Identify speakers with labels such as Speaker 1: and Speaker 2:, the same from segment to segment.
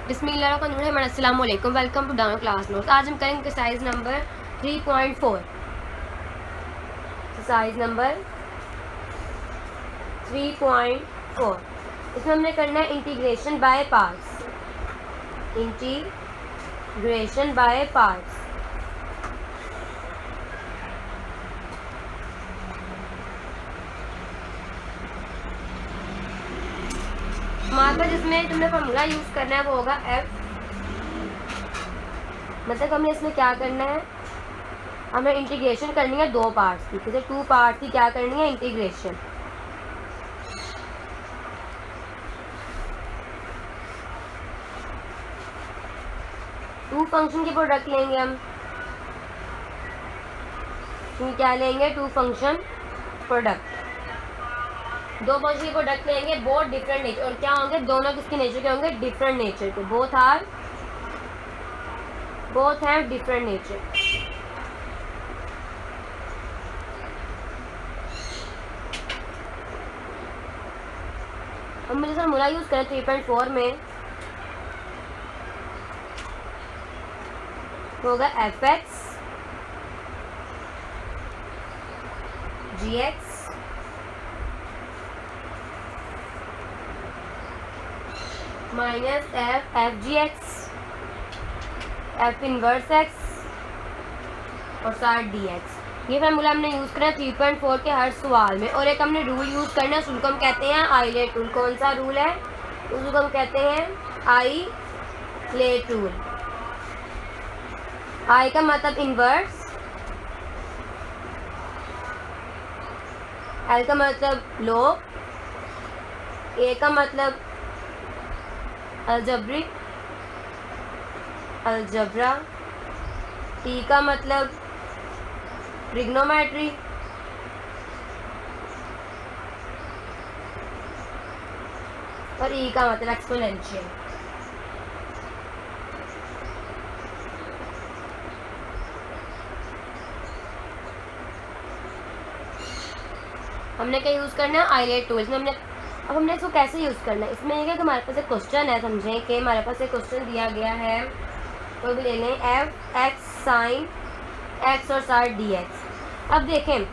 Speaker 1: बिस्मिल्लाहिर्रहमानिर्रहीम, अस्सलाम वालेकुम, welcome to down class notes. आज हम करेंगे एक्सरसाइज नंबर 3.4। एक्सरसाइज नंबर 3.4 इसमें हमने करना है integration by parts. Integration by parts. हमारे पास जिसमें तुमने फॉर्मूला यूज करना है वो होगा एफ। मतलब हमने इसमें क्या करना है, हमें इंटीग्रेशन करनी है दो पार्ट्स की। जैसे टू पार्ट्स की क्या करनी है, इंटीग्रेशन। टू फंक्शन की प्रोडक्ट लेंगे हम। क्या लेंगे, टू फंक्शन प्रोडक्ट। दो फंक्शन की प्रोडक्ट लेंगे, बोथ डिफरेंट नेचर। और क्या होंगे, दोनों किसके नेचर के होंगे, डिफरेंट नेचर के। Both have different nature. हम मुझे फॉर्मूला यूज करें 3.4 में, होगा F X G X minus F G X F inverse X और साथ डी एक्स। ये फार्मूला हमने यूज़ करना है 3.4 के हर सवाल में। और एक हमने रूल यूज़ करना है, उसको हम कहते हैं आईलेट रूल। कौन सा रूल है, उसको हम कहते हैं आईलेट रूल। आई का मतलब इनवर्स, एल का मतलब लॉग, ए का मतलब अलजब्रिक अलजब्रा, टी का मतलब ट्रिग्नोमेट्री, और ई का मतलब एक्सपोनेंशियल। हमने क्या यूज़ करना है, आईलेट टूल। इसमें अब हमने इसको कैसे यूज़ करना है, इसमें एक हमारे पास एक क्वेश्चन है। समझें कि हमारे पास एक क्वेश्चन दिया गया है, तो भी ले लें एफ एक्स साइन एक्स और साथ डी एक्स। अब देखें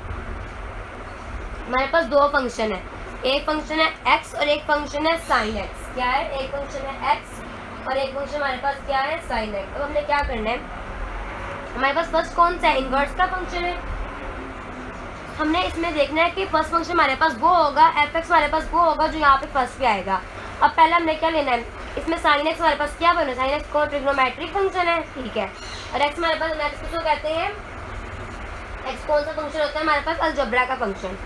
Speaker 1: हमारे पास दो फंक्शन है, एक फंक्शन है एक्स और एक फंक्शन है साइन एक्स। क्या है, एक फंक्शन है एक्स और एक फंक्शन हमारे पास क्या है, साइन एक्स। अब हमने क्या करना है, हमारे पास फर्स्ट कौन सा है, इनवर्स का फंक्शन है। हमने इसमें देखना है कि फर्स्ट फंक्शन हमारे पास वो होगा, एफ एक्स हमारे पास वो होगा जो यहाँ पे फर्स्ट पे आएगा। अब पहले हमने क्या लेना है, इसमें साइन एक्स हमारे पास क्या बना, साइन एक्स कौन, ट्रिग्नोमेट्रिक फंक्शन है, ठीक है। और एक्स हमारे पास, एक्स किसको कहते हैं, एक्स कौन सा फंक्शन होता है हमारे पास, अलजब्रा का फंक्शन।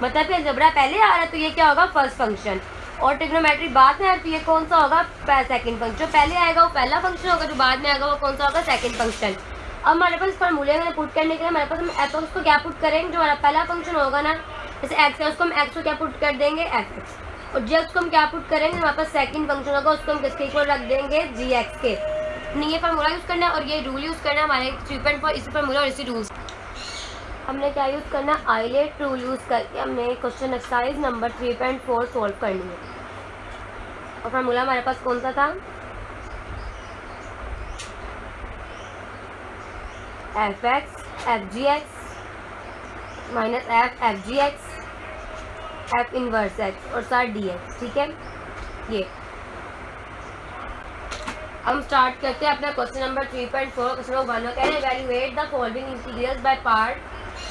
Speaker 1: मतलब कि अलजब्रा पहले आ रहा है तो ये क्या होगा, फर्स्ट फंक्शन। और ट्रिग्नोमेट्री बाद में है तो ये कौन सा होगा, सेकंड फंक्शन। जो पहले आएगा वो पहला फंक्शन होगा, जो बाद में आएगा वो कौन सा होगा, सेकंड फंक्शन। अब हमारे पास फार्मूले में पुट करने के लिए हमारे पास हम एफ एक्स को क्या पुट करेंगे, जो हमारा पहला फंक्शन होगा ना, जैसे एक्स है उसको हम एक्स को क्या पुट कर देंगे, एफ एक्स। और जी एक्स को हम क्या पुट करेंगे, हमारे पास सेकंड फंक्शन होगा, उसको हम किसके इक्वल रख देंगे, जी एक्स के। नहीं, ये फार्मूला यूज़ करना है और ये रूल यूज़ करना है हमारे 3.4, इसी फार्मूला और इसी रूल्स। हमने क्या यूज़ करना है, आईलेट रूल यूज़ करके हमने क्वेश्चन एक्सरसाइज नंबर 3.4 सोल्व करनी है। और फार्मूला हमारे पास कौन सा था, F X F G X minus F G X F inverse X और साथ डी एक्स, ठीक है। ये हम स्टार्ट करते हैं अपना क्वेश्चन नंबर 3.4। क्वेश्चन नंबर 1 कह रहे हैं evaluate the following integrals by part.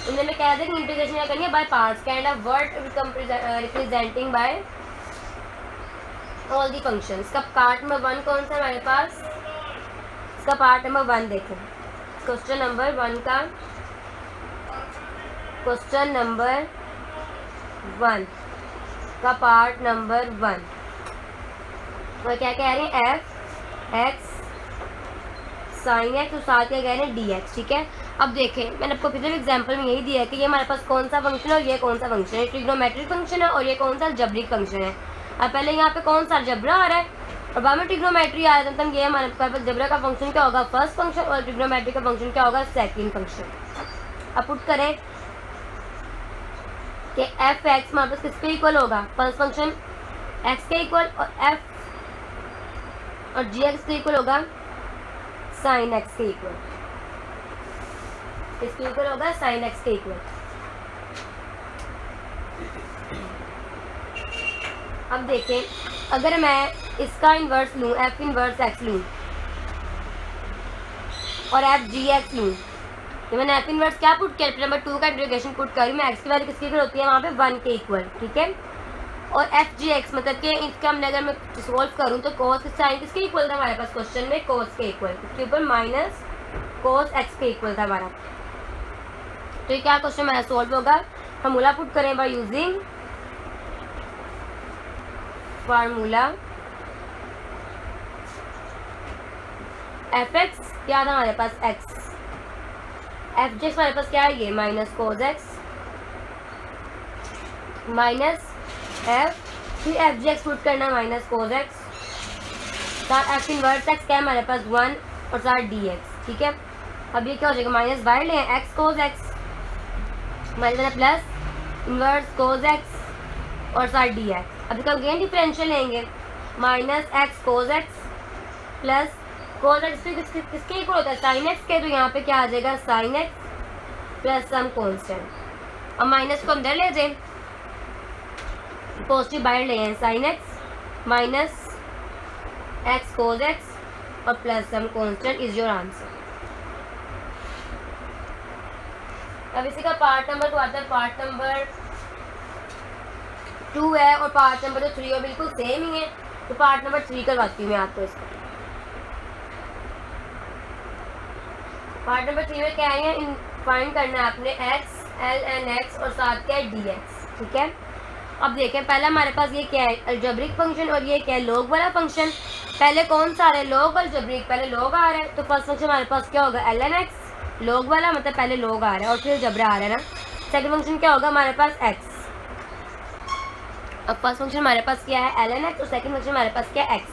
Speaker 1: उन्होंने कह रहे थे कि इंटीग्रेशन क्या करनी है, by parts. Kind of word representing by all the functions. इसका पार्ट नंबर 1 कौन सा है हमारे पास, इसका पार्ट नंबर 1 देखें। क्वेश्चन नंबर 1 का क्वेश्चन नंबर 1 का पार्ट नंबर 1 और क्या कह रहे हैं, एफ एक्स साइन एक्स और साथ क्या कह रहे हैं, डी एक्स, ठीक है। अब देखें मैंने आपको पिछले एग्जांपल में यही दिया है कि ये हमारे पास कौन सा फंक्शन है और ये कौन सा फंक्शन है, ट्रिग्नोमेट्रिक फंक्शन है और ये कौन सा अलजेब्रिक फंक्शन है। अब पहले यहाँ पे कौन सा अलजेब्रा आ रहा है और बाद में ट्रिग्नोमेट्री आ रहा है, मतलब ये हमारे पास अलजेब्रा का फंक्शन क्या होगा, फर्स्ट फंक्शन, और ट्रिग्नोमेट्री का फंक्शन क्या होगा, सेकंड फंक्शन। अब पुट करें कि एफ एक्स हमारे पास किसके इक्वल होगा, फर्स्ट फंक्शन एक्स के इक्वल, और एफ और जी एक्स के इक्वल होगा साइन एक्स के इक्वल, इसके इक्वल होगा साइन एक्स के इक्वल। अब देखें, अगर मैं इसका इन्वर्स लूँ, एफ इन्वर्स एक्स लूँ और एफ जी एक्स लूँ, तो मैंने एफ इन्वर्स क्या पुट किया, नंबर 2 का इंटीग्रेशन पुट करी मैं, एक्स की वैल्यू किसके इक्वल होती है वहाँ पे 1 के इक्वल, ठीक है। और एफ जी एक्स मतलब कि इसका हमने अगर मैं सॉल्व करूँ तो कोस के साइन किसके इक्वल था हमारे पास क्वेश्चन में, कोस के इक्वल, इसके ऊपर माइनस कोस एक्स के इक्वल था हमारा। तो ये क्या क्वेश्चन हमारा सॉल्व होगा, फार्मूला पुट करें bye using formula F X, क्या था हमारे पास एक्स, एफ जी एक्स हमारे पास क्या है ये minus cos X minus F, फिर एफ जी एक्स पुट करना माइनस कोस एक्स, साथ एफ इनवर्स एक्स क्या है हमारे पास 1 और साथ डी एक्स, ठीक है। अब ये क्या हो जाएगा, माइनस बाहर ले x cos X minus plus inverse कोस एक्स और साथ डी एक्स। अभी कब गेन डिफरेंशियल लेंगे, minus X cos X plus cos x किसके इक्वल होता है साइन एक्स के, तो यहाँ पे क्या आ जाएगा sine X plus some constant. अब माइनस को अंदर ले जाए, पॉजिटिव बाहर ले हैं, sine X minus X cos X और plus some constant is your answer. अब इसी का पार्ट नंबर को आता है, पार्ट नंबर 2 है और पार्ट नंबर 3 और बिल्कुल सेम ही है, तो पार्ट नंबर 3 करवाती हूँ मैं आपको इसका। पार्ट नंबर 3 में क्या है, फाइंड करना है आपने एक्स एल एन एक्स और साथ क्या है डी एक्स, ठीक है। अब देखें पहले हमारे पास ये क्या है अलजेब्रिक फंक्शन और ये क्या है लॉग वाला फंक्शन। पहले कौन सा आ रहा है लॉग अलजेब्रिक, पहले लॉग आ रहा है, तो फर्स्ट फंक्शन हमारे पास क्या होगा एल एन एक्स लॉग वाला, मतलब पहले लॉग आ रहा है और फिर जबरा आ रहा है ना। सेकंड फंक्शन क्या होगा हमारे पास एक्स, अब फर्स्ट फंक्शन हमारे पास क्या है एल एन एक्स और सेकंड फंक्शन हमारे पास क्या है एक्स,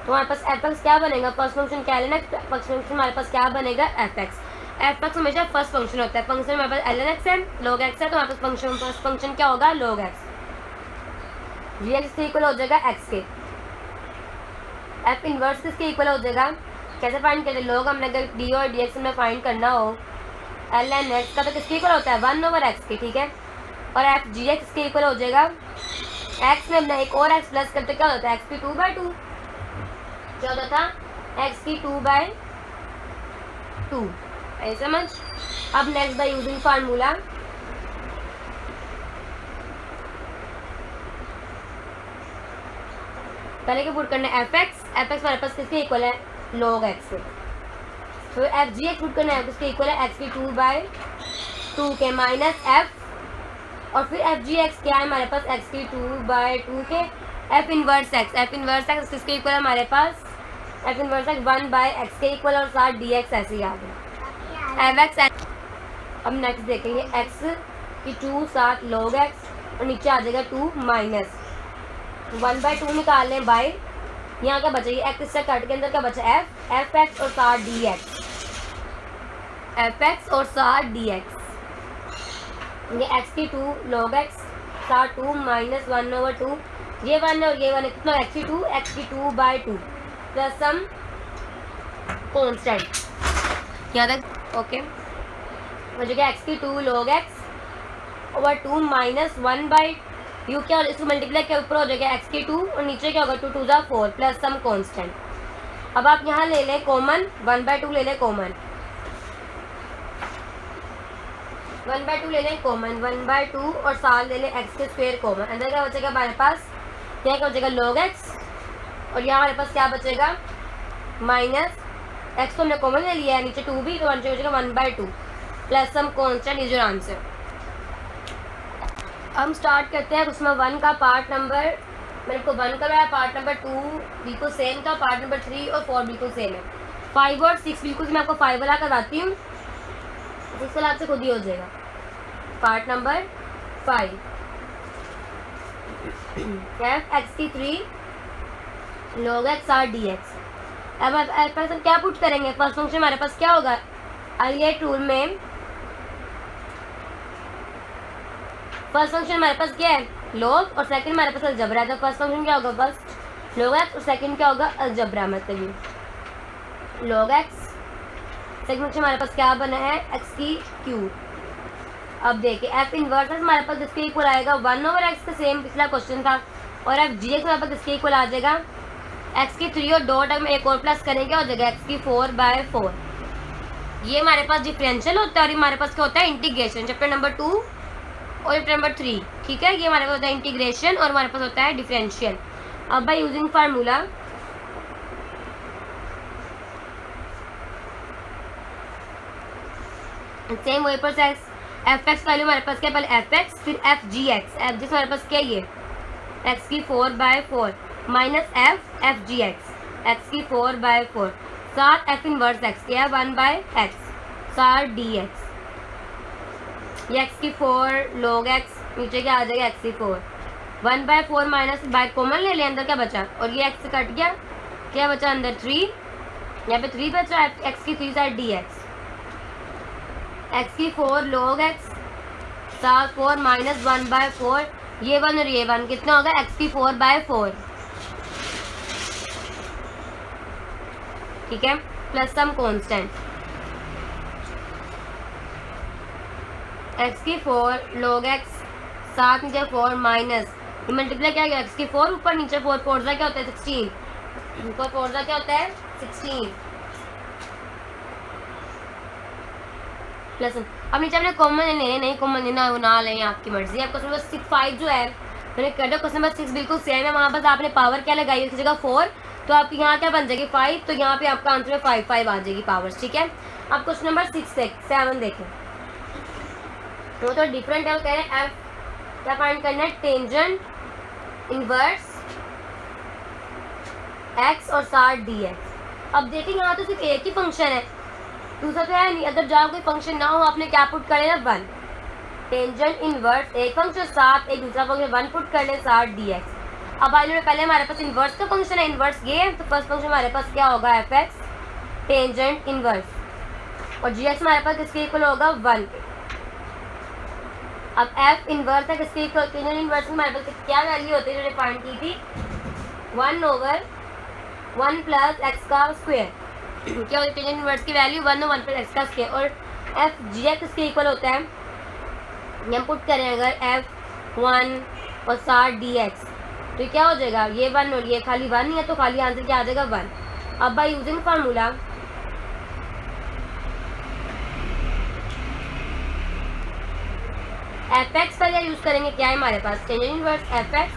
Speaker 1: तो हमारे पास एफ एक्स क्या बनेगा, फर्स्ट फंक्शन क्या L N X, first function हमारे पास क्या बनेगा एफ एक्स। एफ एक्स हमेशा फर्स्ट फंक्शन होता है, फंक्शन हमारे पास एल एन एक्स है लॉग एक्स है, तो हमारे पास फर्स्ट फंक्शन क्या होगा लॉग एक्स, जी एक्स के इक्वल हो जाएगा एक्स के। एफ इनवर्स किसके इक्वल हो जाएगा, कैसे फाइंड करें, लोग हमने अगर डी और डी एक्स में फाइंड करना हो एल एन एक्स का तो किसके इक्वल होता है 1 ओवर एक्स के, ठीक है। और एफ जी एक्स के इक्वल हो जाएगा एक्स में अपना एक और एक्स प्लस करते क्या होता है एक्स की 2/2, क्या होता था एक्स की 2/2, ऐसे समझ। अब नेक्स्ट बाय यूजिंग फार्मूला पहले क्या पुट करना है एफ एक्स हमारे पास किसके इक्वल है लॉग एक्स से, तो एफ जी एक्स पुट करना है किसके इक्वल है एक्स की 2/2 के माइनस एफ और फिर एफ जी एक्स क्या है हमारे पास एक्स की 2/2 के एफ इनवर्स एक्स किसके इक्वल है हमारे पास एफ इनवर्स एक्स 1/x के इक्वल और साथ डी एक्स ऐसे याद है एफ एक्स। अब नेक्स्ट देखेंगे एक्स की 2 साथ लॉग एक्स और नीचे आ जाएगा 2 माइनस 1/2 निकाल लें बाय, यहाँ क्या बचेगी एक्स इससे कट के अंदर क्या बचा एफ एक्स और साथ डी एक्स, एफ एक्स और साथ डी एक्स, ये एक्स की 2 लॉग एक्स साथ 2 माइनस 1/2, ये 1 और ये 1 कितना एक्स की 2/2 प्लस सम कॉन्स्टेंट यहाँ तक ओके हो जाएगा एक्स की 2 लॉग एक्स ओवर 2 माइनस 1/2 क्या इसको मल्टीप्लाई के ऊपर हो जाएगा एक्स की 2 और नीचे क्या होगा 2 2 जा 4 प्लस सम कांस्टेंट। अब आप यहाँ ले लें कॉमन 1/2 ले लें कॉमन 1/2 ले लें कॉमन 1/2 और साथ ले लें एक्स के स्क्वायर कॉमन, अंदर क्या बचेगा हमारे पास यहाँ क्या बचेगा लॉग एक्स और यहाँ हमारे पास क्या बचेगा माइनस एक्स को हमने कॉमन ले लिया है नीचे 2 भी, तो नीचे बचेगा 1/2 plus some constant is your answer. हम स्टार्ट करते हैं उसमें 1 का पार्ट नंबर मैंने आपको 1 कराया, पार्ट नंबर 2 बिल्कुल सेम था, पार्ट नंबर 3 और 4 बिल्कुल सेम है, 5 और 6 बिल्कुल मैं आपको 5 वाला करवाती हूँ, 6 वाला आपसे खुद ही हो जाएगा। पार्ट नंबर 5 एफ एक्स की 3 log x R D X. अब एफ एक्स हम क्या पुट करेंगे, फर्स्ट फंक्शन हमारे पास क्या होगा अलिएट रूल में, फर्स्ट फंक्शन हमारे पास क्या है लॉग और सेकंड हमारे पास अलजेब्रा है, तो फर्स्ट फंक्शन क्या होगा फर्स्ट log x, और सेकंड क्या होगा अलजबरा मतलब log x। सेकंड फंक्शन हमारे पास क्या बना है x की क्यूब। अब देखिए f इनवर्स हमारे पास इसके इक्वल आएगा 1/x का, सेम पिछला क्वेश्चन था, और f gx हमारे पास इसके इक्वल आ जाएगा x की 3 और डॉट में एक और प्लस करेंगे हो जाएगा x की 4/4। ये हमारे पास डिफरेंशियल होता है और हमारे पास क्या होता है इंटीग्रेशन, चैप्टर नंबर 2 और चैप्टर नंबर 3, ठीक है। ये हमारे पास होता है इंटीग्रेशन और हमारे पास होता है डिफरेंशियल। अब बाय यूजिंग फार्मूला सेम वही पर एफ एक्स वैल्यू हमारे पास क्या, पहले एफ एक्स फिर एफ जी एक्स। एफ जी हमारे पास क्या ये एक्स की 4/4 माइनस एफ जी एक्स की 4/4 साथ एफ इनवर्स एक्स क्या है 1/x साथ डी एक्स, ये एक्स की 4 log x नीचे क्या आ जाएगा एक्स की 4 1/4 माइनस बाय कॉमन ले लिया, अंदर क्या बचा, और ये एक्स कट गया, क्या बचा अंदर 3, यहाँ पे 3 बचा, एक्स की 3 साथ डी एक्स की 4 log x साथ 4 माइनस 1/4, ये 1 और ये 1 कितना होगा एक्स की 4/4, ठीक है, प्लस सम कांस्टेंट एक्स की 4 log x साथ नीचे 4 माइनस मल्टीप्लाई क्या एक्स की 4 ऊपर नीचे 4 4 क्या होता है 16, ऊपर 4 क्या होता है 16 प्लस। अब नीचे हमने कॉमन लेने, नहीं कॉमन लेना वो ना लें, आपकी मर्जी। अब क्वेश्चन नंबर 5 जो है मैंने कर दिया, क्वेश्चन नंबर 6 बिल्कुल सेम है, वहाँ बस आपने पावर क्या लगाई उसकी जगह 4, तो आपकी यहाँ क्या बन जाएगी 5, तो यहाँ पे आपका आंसर में 5 आ जाएगी पावर्स, ठीक है। अब क्वेश्चन नंबर 7 देखें, वो तो डिफरेंट है, वो कह रहे हैं एफ क्या फाइंड करना है टेंजेंट इनवर्स एक्स और साथ डी एक्स। अब देखिए यहाँ तो सिर्फ एक ही फंक्शन है, दूसरा तो है नहीं, अगर जहाँ कोई फंक्शन ना हो आपने क्या पुट कर लेना 1, टेंजेंट इनवर्स एक फंक्शन साथ एक दूसरा फंक्शन 1 पुट कर ले साथ डी एक्स। अब आई में पहले हमारे पास इन्वर्स का फंक्शन है, इन्वर्स ये है, तो फर्स्ट फंक्शन हमारे पास क्या होगा एफ एक्स टेंजेंट इन्वर्स, और जी एक्स हमारे पास किसके इक्वल होगा 1। अब एफ इन्वर्स है किसके इक्वल, टेंजेंट इन्वर्स में हमारे पास क्या वैल्यू होती है जो फाइंड की थी 1/1 प्लस एक्स का स्क्वायर, क्या होती है टेंजेंट इन्वर्स की वैल्यू 1/1 प्लस एक्स का स्क्वायर, और एफ जी एक्स किसके इक्वल होता है, हम पुट करें अगर f1 और साथ डी एक्स, तो क्या हो जाएगा ये 1 और ये खाली 1 ही है, तो खाली आंसर क्या आ जाएगा 1। अब bye using formula F x का क्या यूज करेंगे, क्या है हमारे पास टेंजेंट इनवर्स एफ एक्स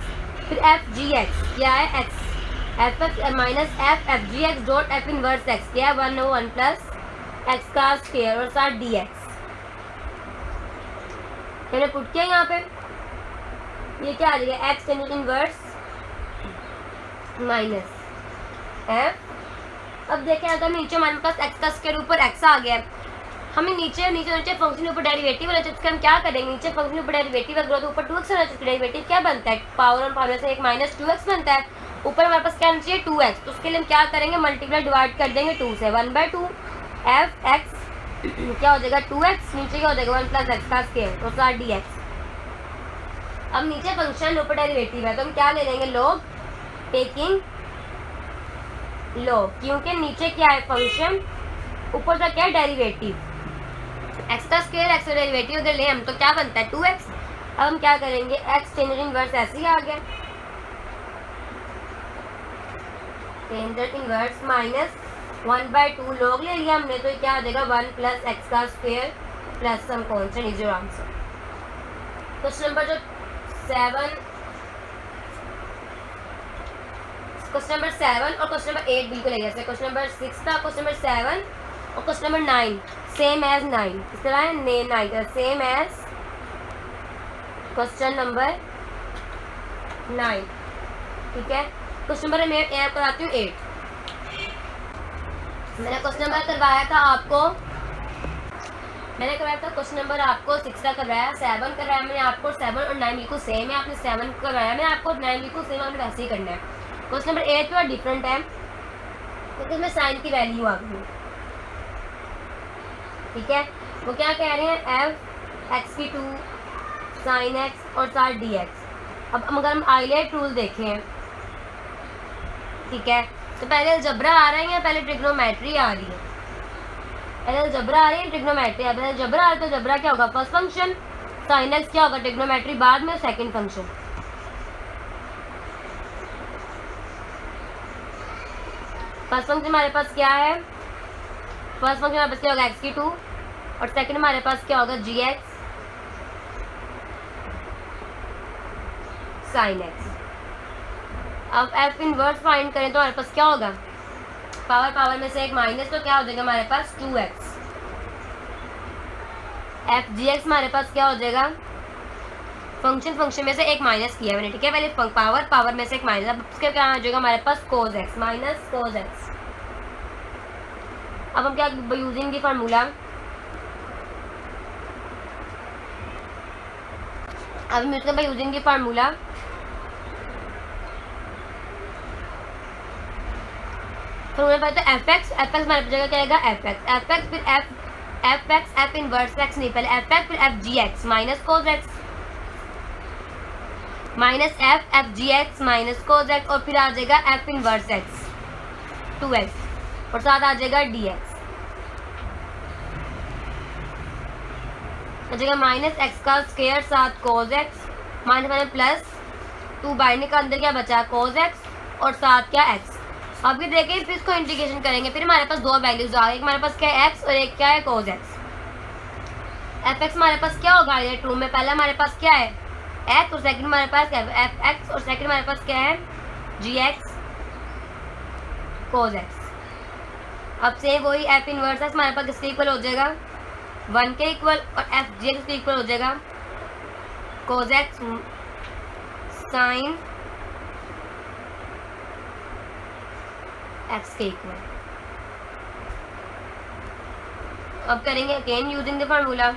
Speaker 1: फिर एफ जी एक्स, क्या है x F x minus F G x dot F inverse x, क्या है 1/1 प्लस एक्स का स्क्वायर और साथ डी एक्स, मैंने पुट किया यहाँ पे, ये क्या आ जाएगा x tangent inverse minus F. अब देखें अगर नीचे हमारे पास एक्स का स्क्वायर ऊपर एक्स आ गया, हमें नीचे फंक्शन ऊपर डेरिवेटिव वाला जिसका हम क्या करेंगे, नीचे फंक्शन ऊपर डेरिवेटिव अगर तो ऊपर 2x वाला जिसका डेरिवेटिव क्या बनता है पावर और पावर से एक माइनस 2x बनता है, ऊपर हमारे पास क्या आना चाहिए 2x, तो उसके लिए हम क्या करेंगे मल्टीप्लाई डिवाइड कर देंगे 2 से 1/2 एफ एक्स क्या हो जाएगा 2x, नीचे क्या हो जाएगा 1 प्लस एक्स का स्क्वायर और साथ डी एक्स। अब नीचे फंक्शन ऊपर डेरिवेटिव है तो हम क्या ले लेंगे लॉग टेकिंग लॉग, क्योंकि नीचे क्या है फंक्शन ऊपर का क्या है डेरिवेटिव, एक्स का स्क्वायर एक्स का डेरिवेटिव अगर ले हम तो क्या बनता है 2x। अब हम क्या करेंगे एक्स टेंजेंट इनवर्स ऐसे ही आ गया, टेंजेंट इनवर्स माइनस 1/2 लॉग ले लिया हमने, तो क्या आ जाएगा 1 प्लस एक्स का square plus some constant is your answer. Question number जो 7 क्वेश्चन नंबर 7 और क्वेश्चन नंबर 8 बिल्कुल है, जैसे क्वेश्चन नंबर 6 था, क्वेश्चन नंबर 7 और क्वेश्चन नंबर 9 सेम एज 9, इस तरह है 9 सेम एज क्वेश्चन नंबर 9, ठीक है। क्वेश्चन नंबर मैं कराती हूँ 8, मैंने क्वेश्चन नंबर करवाया था आपको, मैंने करवाया था क्वेश्चन नंबर आपको 6 का करवाया, 7 करवाया मैंने आपको, 7 और 9 बिल्कुल सेम है, आपने 7 करवाया मैंने आपको, 9 बिल्कुल सेम आपने वैसे ही करना है। क्वेश्चन नंबर 8 थोड़ा डिफरेंट है क्योंकि इसमें साइन की वैल्यू आ गई, ठीक है। वो क्या कह रहे हैं एफ एक्स की 2 साइन एक्स और साथ डी एक्स। अब अगर हम आइलेट रूल देखें ठीक है, तो पहले अलजबरा आ रहा है या पहले ट्रिग्नोमेट्री आ रही है? पहले अलजबरा आ रही है, ट्रिग्नोमेट्री आ रही है। अलजबरा आ रहा है तो अलजबरा क्या होगा? फर्स्ट फंक्शन, साइन एक्स क्या होगा? ट्रिग्नोमेट्री बाद में, सेकंड फंक्शन। फर्स्ट फंक्शन हमारे पास क्या है? फर्स्ट फंक्शन हमारे पास क्या होगा? एक्स की 2, और सेकंड हमारे पास क्या होगा? जी एक्स साइन एक्स। अब एफ इनवर्स फाइंड करें तो हमारे पास क्या होगा? पावर पावर में से एक माइनस, तो क्या हो जाएगा हमारे पास? 2x। एफ जी एक्स हमारे पास क्या हो जाएगा? फंक्शन फंक्शन में से एक माइनस किया मैंने, ठीक है, पहले पावर पावर में से एक माइनस, अब उसके क्या हो जाएगा हमारे पास? Cos X minus cos X. अब हम क्या यूजिंग दी फार्मूला, अब हम यूजिंग दी फार्मूला, फार्मूला पर तो एफ एक्स हमारे जगह क्या आएगा? एफ एक्स फिर एफ इनवर्स एक्स नहीं, पहले एफ एक्स फिर F G X minus cos X, minus F G X minus cos X, और फिर आ जाएगा एफ इनवर्स एक्स 2x, और साथ आ जाएगा डी एक्स, आ जाएगा माइनस एक्स का स्क्वायर साथ कोस X, minus minus plus 2 bind का अंदर क्या बचा? कोस एक्स, और साथ क्या? एक्स। अब ये देखें, फिर इसको इंटीग्रेशन करेंगे, फिर हमारे पास दो वैल्यूज आ गई, हमारे पास क्या है? एक्स, और एक क्या है? Cos x. एफ एक्स हमारे पास क्या होगा? ये ट्रू में पहला हमारे पास क्या है? एक्स, और सेकंड हमारे पास क्या है? एफ एक्स, और सेकंड हमारे पास क्या है? जी एक्स कोस एक्स। अब से वही एफ इनवर्स एक्स हमारे पास किसके इक्वल हो जाएगा? 1 के इक्वल, और एफ जी एक्स के इक्वल हो जाएगा कोस एक्स साइन एक्स के इक्वल। अब करेंगे अगेन यूजिंग द फार्मूला,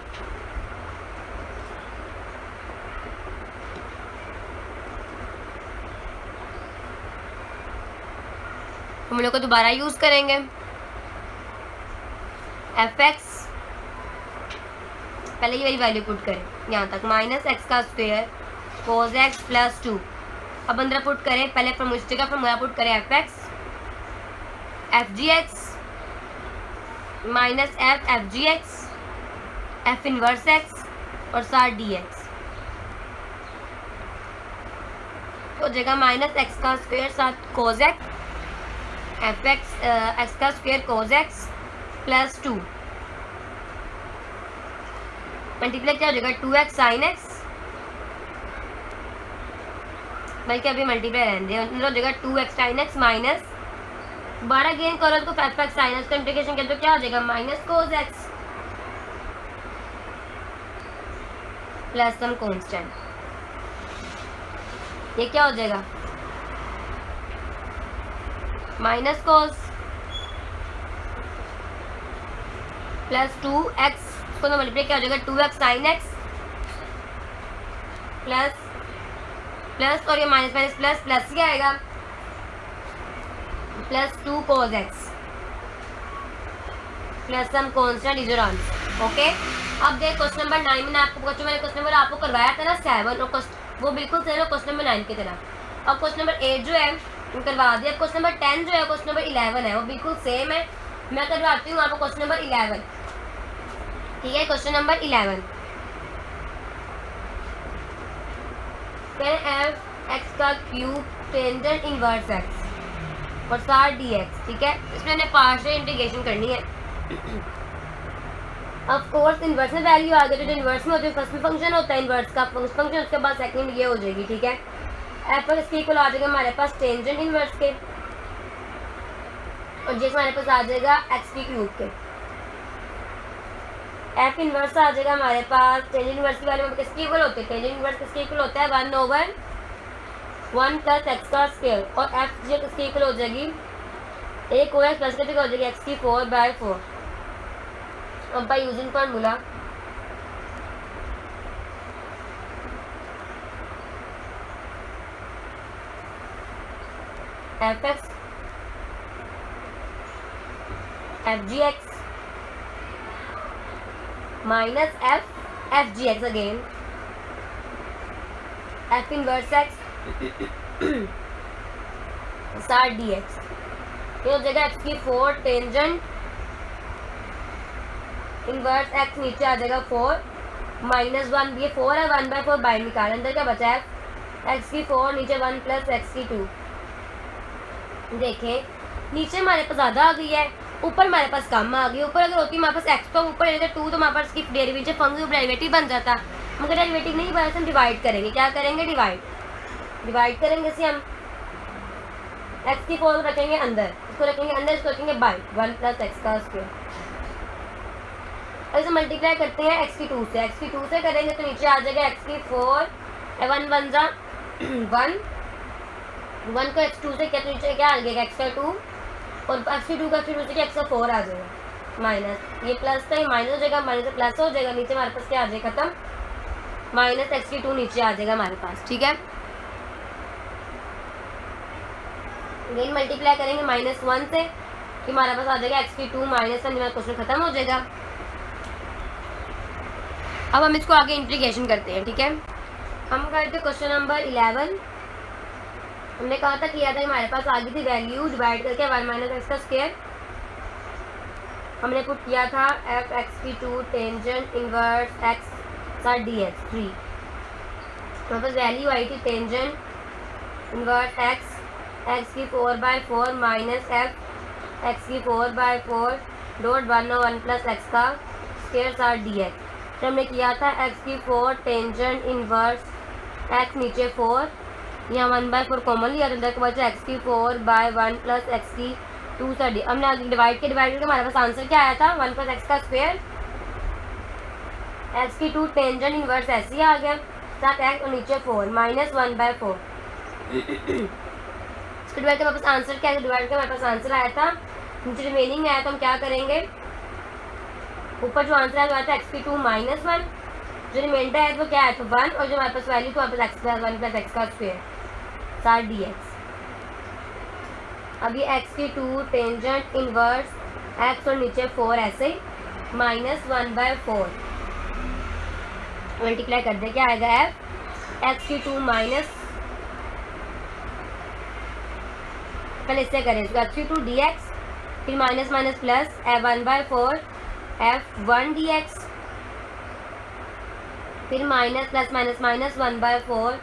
Speaker 1: हम लोग को दोबारा यूज करेंगे। एफ एक्स, पहले ये वाली वैल्यू पुट करें यहाँ तक, माइनस एक्स का स्क्वायर कोस एक्स प्लस 2। अब अंदर पुट करें, पहले फॉर्मूला का फॉर्मूला पुट करें, F X F G X minus F G X F inverse X, और साथ डी एक्स हो जाएगा माइनस एक्स का स्क्वायर साथ कोस एक्स, एफ एक्स का स्क्वायर कोस एक्स प्लस 2, मल्टीप्लाई क्या हो जाएगा? 2x साइन एक्स, बल्कि अभी मल्टीप्लाई रहने दें, हो जाएगा 2x sign X minus 12 gain करो तो एफ एक्स साइन एक्स का इंटीग्रेशन कर तो क्या हो जाएगा? Minus cos X plus some constant, ये क्या हो जाएगा? माइनस कोस प्लस 2x को तो मल्टीप्लाई क्या हो जाएगा? 2x sign X plus plus, और ये माइनस माइनस प्लस प्लस ही आएगा, plus 2 cos X plus some constant is your answer. Okay, अब देख क्वेश्चन नंबर 9 में मैंने क्वेश्चन नंबर आपको करवाया था ना 7, और वो बिल्कुल सेम है क्वेश्चन नंबर 9 की तरह। अब क्वेश्चन नंबर 8 जो है करवा दिया, क्वेश्चन नंबर 10 जो है क्वेश्चन नंबर 11 है, वो बिल्कुल सेम है। मैं करवाती हूँ आपको क्वेश्चन नंबर 11, ठीक है? क्वेश्चन नंबर 11, एफ एक्स का क्यूब टेंजेंट इनवर्स एक्स और साथ डी एक्स, ठीक है? इसमें हमने पार्शियल इंटीग्रेशन करनी है। ऑफ कोर्स इनवर्स में वैल्यू आ गई, तो जो इनवर्स में होती है फर्स्ट में फंक्शन होता है इनवर्स का फंक्शन, उसके बाद सेकंड ये हो जाएगी, ठीक है? एफ पर इसके इक्वल आ जाएगा हमारे पास टेंजेंट इनवर्स के, और जैसे हमारे पास आ जाएगा एक्स की क्यूब के। एफ इनवर्स आ जाएगा हमारे पास टेंजेंट इनवर्स की वैल्यू किसके इक्वल होते हैं? टेंजेंट इनवर्स किसके इक्वल होता है? 1/1 प्लस एक्स का स्क्वायर, और एफ जी किसके इक्वल हो जाएगी? एक हो एक्स प्लस हो जाएगी एक्स की 4/4। अब bye using formula F X F G X minus F G x again F inverse x सार डी एक्स, ये हो जाएगा एक्स की 4 टेंजेंट इनवर्स एक्स, नीचे आ जाएगा 4 माइनस 1, ये 4 है, 1/4 बाहर निकाल, अंदर क्या बचा है एक्स की 4, नीचे 1 प्लस एक्स की 2। देखें नीचे हमारे पास ज़्यादा आ गई है, ऊपर हमारे पास कम आ गई। ऊपर अगर होती हमारे पास एक्स तो ऊपर रहता 2 तो हमारे पास की डेरिवेटिव फंक्शन डेरिवेटिव बन जाता, मगर डेरिवेटिव नहीं बना तो हम डिवाइड करेंगे। क्या करेंगे डिवाइड करेंगे इसे हम, एक्स की 4 रखेंगे अंदर, इसको रखेंगे अंदर, इसको रखेंगे बाई 1 प्लस एक्स का स्क्वायर। इसे मल्टीप्लाई करते हैं एक्स की 2 से, एक्स की 2 से करेंगे तो नीचे आ जाएगा एक्स की 4, 1 1 जा 1 को एक्स 2 से क्या, तो नीचे क्या आ जाएगा एक्स का 2 और एक्स की 2 का फिर नीचे एक्स का 4 आ जाएगा, माइनस ये प्लस था, ये माइनस हो जाएगा, माइनस से प्लस हो जाएगा, नीचे हमारे पास क्या आ जाएगा खत्म, माइनस एक्स की 2 नीचे आ जाएगा हमारे पास। ठीक है, अगेन मल्टीप्लाई करेंगे -1 से कि हमारे पास आ जाएगा एक्स की 2 -1, हमारा क्वेश्चन खत्म हो जाएगा। अब हम इसको आगे इंटीग्रेशन करते हैं। ठीक है, हम करते क्वेश्चन नंबर 11। हमने कहा था किया था हमारे पास आ गई थी वैल्यू डिवाइड करके 1 माइनस एक्स का स्क्वायर, हमने पुट किया था एफ एक्स की 2 टेंजेंट इनवर्स एक्स सा डी एक्स 3, हमारे पास वैल्यू आई थी टेंजेंट इनवर्स एक्स की 4/4 माइनस एफ एक्स की 4/4 डॉट 1 और 1 प्लस एक्स का स्क्वायर सा डी एक्स। तो हमने किया था एक्स की 4 टेंजेंट इनवर्स एक्स, नीचे 4, यहाँ 1/4 कॉमन लिया, अंदर के बचा एक्स की 4/1 प्लस एक्स की 2 सा डी। हमने आगे डिवाइड करके हमारे पास आंसर क्या आया था 1 प्लस एक्स का स्क्वायर, एक्स की 2 टेंजेंट इनवर्स ऐसे ही आ गया, साथ एक्स और नीचे 4 माइनस 1/4। इसको डिवाइड के हमारे पास आंसर क्या है, डिवाइड के हमारे पास आंसर आया था, नीचे रिमेनिंग में आया तो हम क्या करेंगे, ऊपर जो आंसर आया था एक्स की 2 -1, जो रिमाइंडर है वो क्या है तो 1, और जो हमारे पास वैल्यू तो हमारे पास एक्स प्लस 1 प्लस एक्स का स्क्वायर सार डी एक्स। अब ये एक्स की 2 टेंजेंट इनवर्स एक्स और नीचे 4 ऐसे -1/4 मल्टीप्लाई कर दे, क्या आएगा एफ एक्स की 2 माइनस, पहले इससे करें इसको एक्स की 2 डी एक्स, फिर minus minus plus 1/4 f1 dx, फिर minus plus minus minus 1/4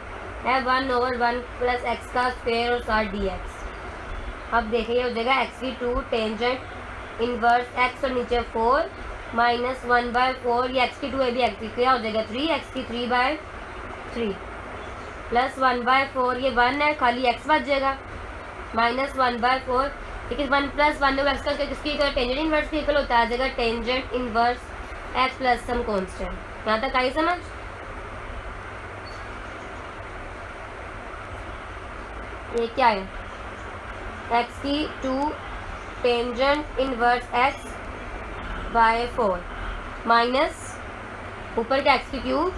Speaker 1: f1 over 1 plus X का स्क्वायर और साथ dx। अब देखिए हो जाएगा एक्स की 2 टेंजेंट इनवर्स एक्स और नीचे 4 माइनस 1/4, ये एक्स की 2 है भी एक्स की क्या हो जाएगा 3, एक्स की 3/3 प्लस 1/4, ये 1 है खाली एक्स बच जाएगा माइनस 1/4, लेकिन 1 प्लस 1 एक्स का किसकी टेंजेंट इनवर्स की इक्वल होता है, आ जाएगा tangent inverse X plus some constant. यहाँ तक आई समझ। ये क्या है एक्स की 2 tangent inverse X by 4 minus ऊपर क्या एक्स की क्यूब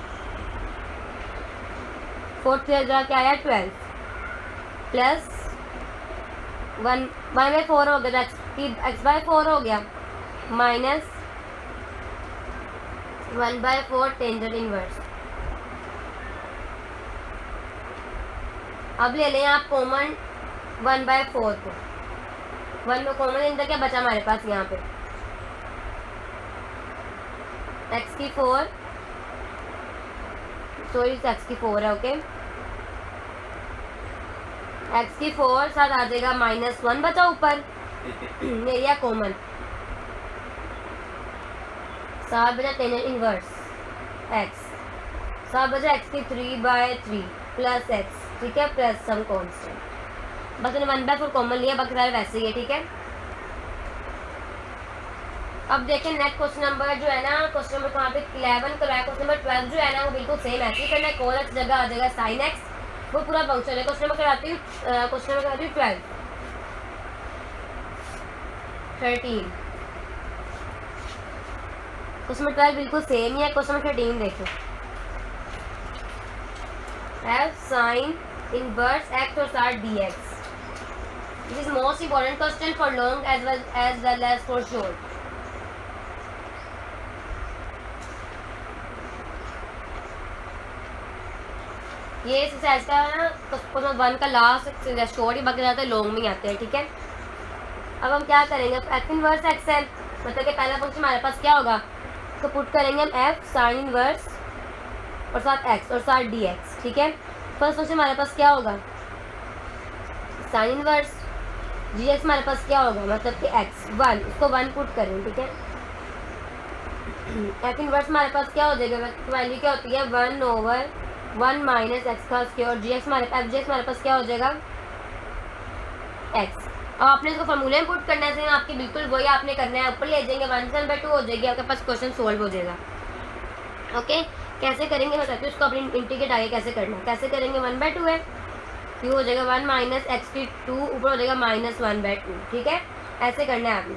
Speaker 1: 4 से क्या आया 12 प्लस 1/4 हो गया, x/4 हो गया माइनस 1/4 टेंजेंट इनवर्स। अब ले लें आप कॉमन 1/4 को, 1 में कॉमन अंदर क्या बचा हमारे पास यहाँ पे x की 4 सॉरी x की 4 है ओके, एक्स की 4 साथ आ जाएगा -1 बचा ऊपर एरिया कॉमन, साथ बचा टेंजेंट इनवर्स एक्स, साथ बचा एक्स की 3/3 प्लस एक्स, ठीक है, प्लस सम कांस्टेंट। बस मैंने 1/4 कॉमन लिया, बाकी सारे वैसे ही है। ठीक है, अब देखें नेक्स्ट क्वेश्चन नंबर जो है ना, क्वेश्चन नंबर कहाँ पे 11 कराया, क्वेश्चन नंबर 12 जो है ना वो बिल्कुल सेम ऐसे ही करना है, कॉल एक्स जगह आ जाएगा साइन एक्स, वो पूरा फंक्शन है। क्वेश्चन नंबर कराती हूँ 12 13, क्वेश्चन नंबर 12 बिल्कुल सेम ही है। क्वेश्चन नंबर 13 देखो, एफ साइन इनवर्स एक्स और साथ D X, this is most important question for long as well as for short. ये एक्सरसाइज का ना तो 1 का लास्ट शॉर्ट ही, बाकी ज़्यादा लॉन्ग में आते हैं, ठीक है। अब हम क्या करेंगे, एफ इनवर्स एक्स है, मतलब कि पहला फंक्शन हमारे पास क्या होगा, तो पुट करेंगे हम एफ साइन इनवर्स और साथ एक्स और साथ डी एक्स, ठीक है। फर्स्ट फंक्शन हमारे पास क्या होगा, साइन इनवर्स, जी एक्स हमारे पास क्या होगा, मतलब कि एक्स 1, इसको 1 पुट करें, ठीक है। एफ इनवर्स हमारे पास क्या हो जाएगा, वैल्यू क्या होती है 1/1 माइनस एक्स का स्क्वायर, और जी एक्स हमारे पास, जी एक्स हमारे पास क्या हो जाएगा एक्स। अब आपने इसको फॉर्मूले में पुट करना है, आपकी बिल्कुल वही आपने करना है, ऊपर ले जाएंगे 1/2 हो जाएगी, आपके पास क्वेश्चन सोल्व हो जाएगा। ओके, कैसे करेंगे मैं बताती हूँ, उसको अपनी इंटीग्रेट आगे कैसे करना है, कैसे करेंगे 1/2 है, क्यों हो जाएगा 1 माइनस एक्स की 2, ऊपर हो जाएगा -1/2, ठीक है। ऐसे करना है आपने।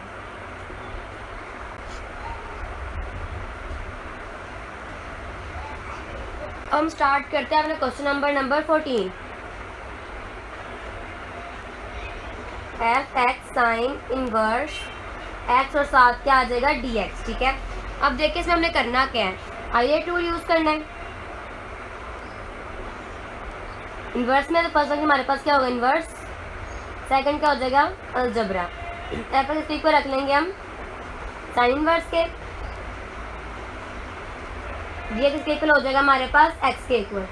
Speaker 1: हम स्टार्ट करते हैं अपने question number 14। F X sign inverse X और साथ क्या आ जाएगा डी एक्स, ठीक है। अब देखिए इसमें हमने करना क्या है, आइए टूल यूज करना है। इनवर्स में तो फर्स्ट हमारे पास क्या होगा इनवर्स, सेकंड क्या हो जाएगा अलजबरा। एफ एक्स को रख लेंगे हम साइन इनवर्स के, डी एक्स के इक्वल हो जाएगा हमारे पास एक्स के इक्वल,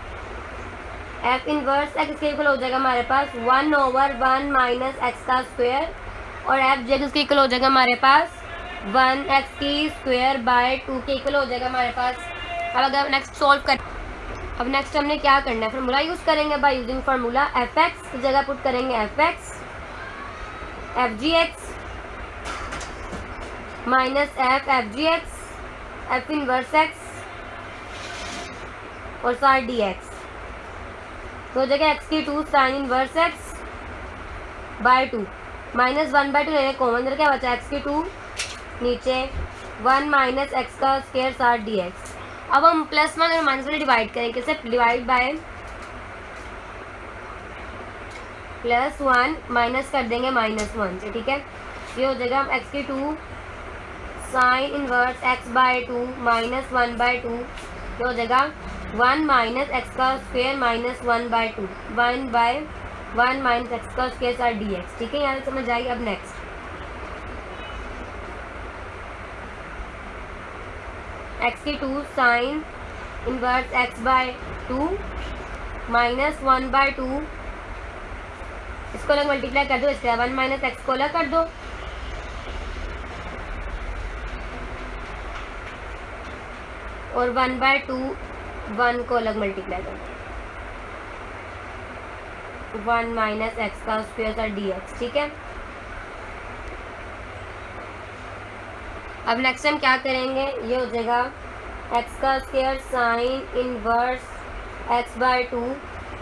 Speaker 1: एफ इनवर्स एक्स के इक्वल हो जाएगा हमारे पास 1/1 माइनस एक्स का स्क्वायर, और एफ जे एक्स के इक्वल हो जाएगा हमारे पास 1x की स्क्वायर बाय 2 के इक्वल हो जाएगा हमारे पास। अब अगर नेक्स्ट सॉल्व कर, अब नेक्स्ट हमने क्या करना है, फार्मूला यूज़ करेंगे, bye using formula F X की जगह पुट करेंगे F X F G X minus F G X F inverse X और साथ डी एक्स, तो हो जाएगा एक्स की 2 sine inverse X by 2 minus 1/2 लेने कॉमन अंदर क्या बचा एक्स की 2, नीचे 1 माइनस एक्स का स्क्वायर साथ डी एक्स। अब हम +1 और -1 डिवाइड करें, कैसे डिवाइड बाय +1 माइनस कर देंगे -1 से, ठीक है। ये हो जाएगा एक्स की 2 sine inverse X by 2 minus 1/2, ये हो जाएगा 1 माइनस एक्स का स्क्वायर माइनस 1/2, 1/1 माइनस एक्स का स्क्वायर साथ डी एक्स, ठीक है। यहाँ से समझ आएगी। अब नेक्स्ट एक्स की 2 sine inverse X by 2 minus 1/2, इसको अलग मल्टीप्लाई कर दो, इससे 1 माइनस एक्स को अलग कर दो, और 1/2 1 को अलग मल्टीप्लाई कर दो, 1 माइनस एक्स का स्क्वायर साथ डी एक्स, ठीक है। अब नेक्स्ट हम क्या करेंगे, ये हो जाएगा एक्स का square sine inverse X by 2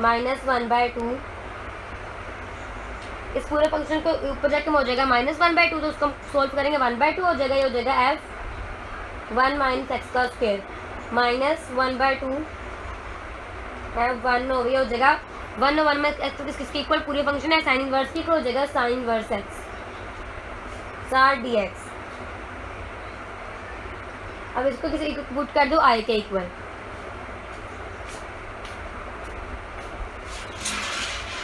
Speaker 1: minus 1/2, इस पूरे फंक्शन को ऊपर जाके हो जाएगा -1/2, तो उसको सोल्व करेंगे 1/2 हो जाएगा, ये हो जाएगा एफ 1 माइनस एक्स का स्क्वायर माइनस 1/2 एफ 1 हो जाएगा 1 और 1 में एक्स किसके इक्वल, पूरे फंक्शन है साइन इनवर्स की इक्वल हो जाएगा साइन इनवर्स एक्स साथ डी एक्स। अब इसको किसी पुट कर दो आई के equal,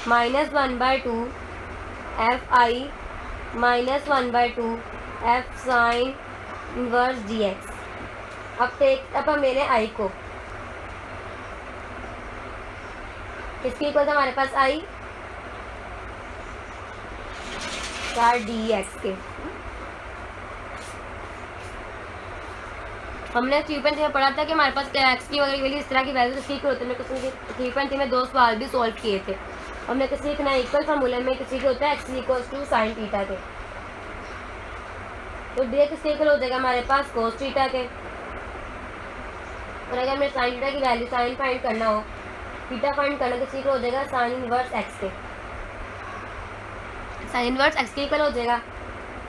Speaker 1: -1/2 F I minus 1/2 F sine inverse D X. अब हम मेरे आई को किसके इक्वल था हमारे पास आई साथ डी एक्स के। हमने 3.3 में पढ़ा था कि हमारे पास एक्स की वैल्यू इस तरह की वैल्यू इसकी इक्वल होती है। हमने 3.3 में 2 सवाल भी सॉल्व किए थे। हमने किसी एक ना इक्वल फार्मूले में किसी के होता है X equals to sine theta के, तो डी एक्स इक्वल हो जाएगा हमारे पास कोस थीटा के, और अगर हमें साइन थीटा की वैल्यू साइन फाइंड करना हो, थीटा फाइंड करना, किसी को हो जाएगा साइन इनवर्स एक्स के, साइन इनवर्स एक्स के इक्वल हो जाएगा।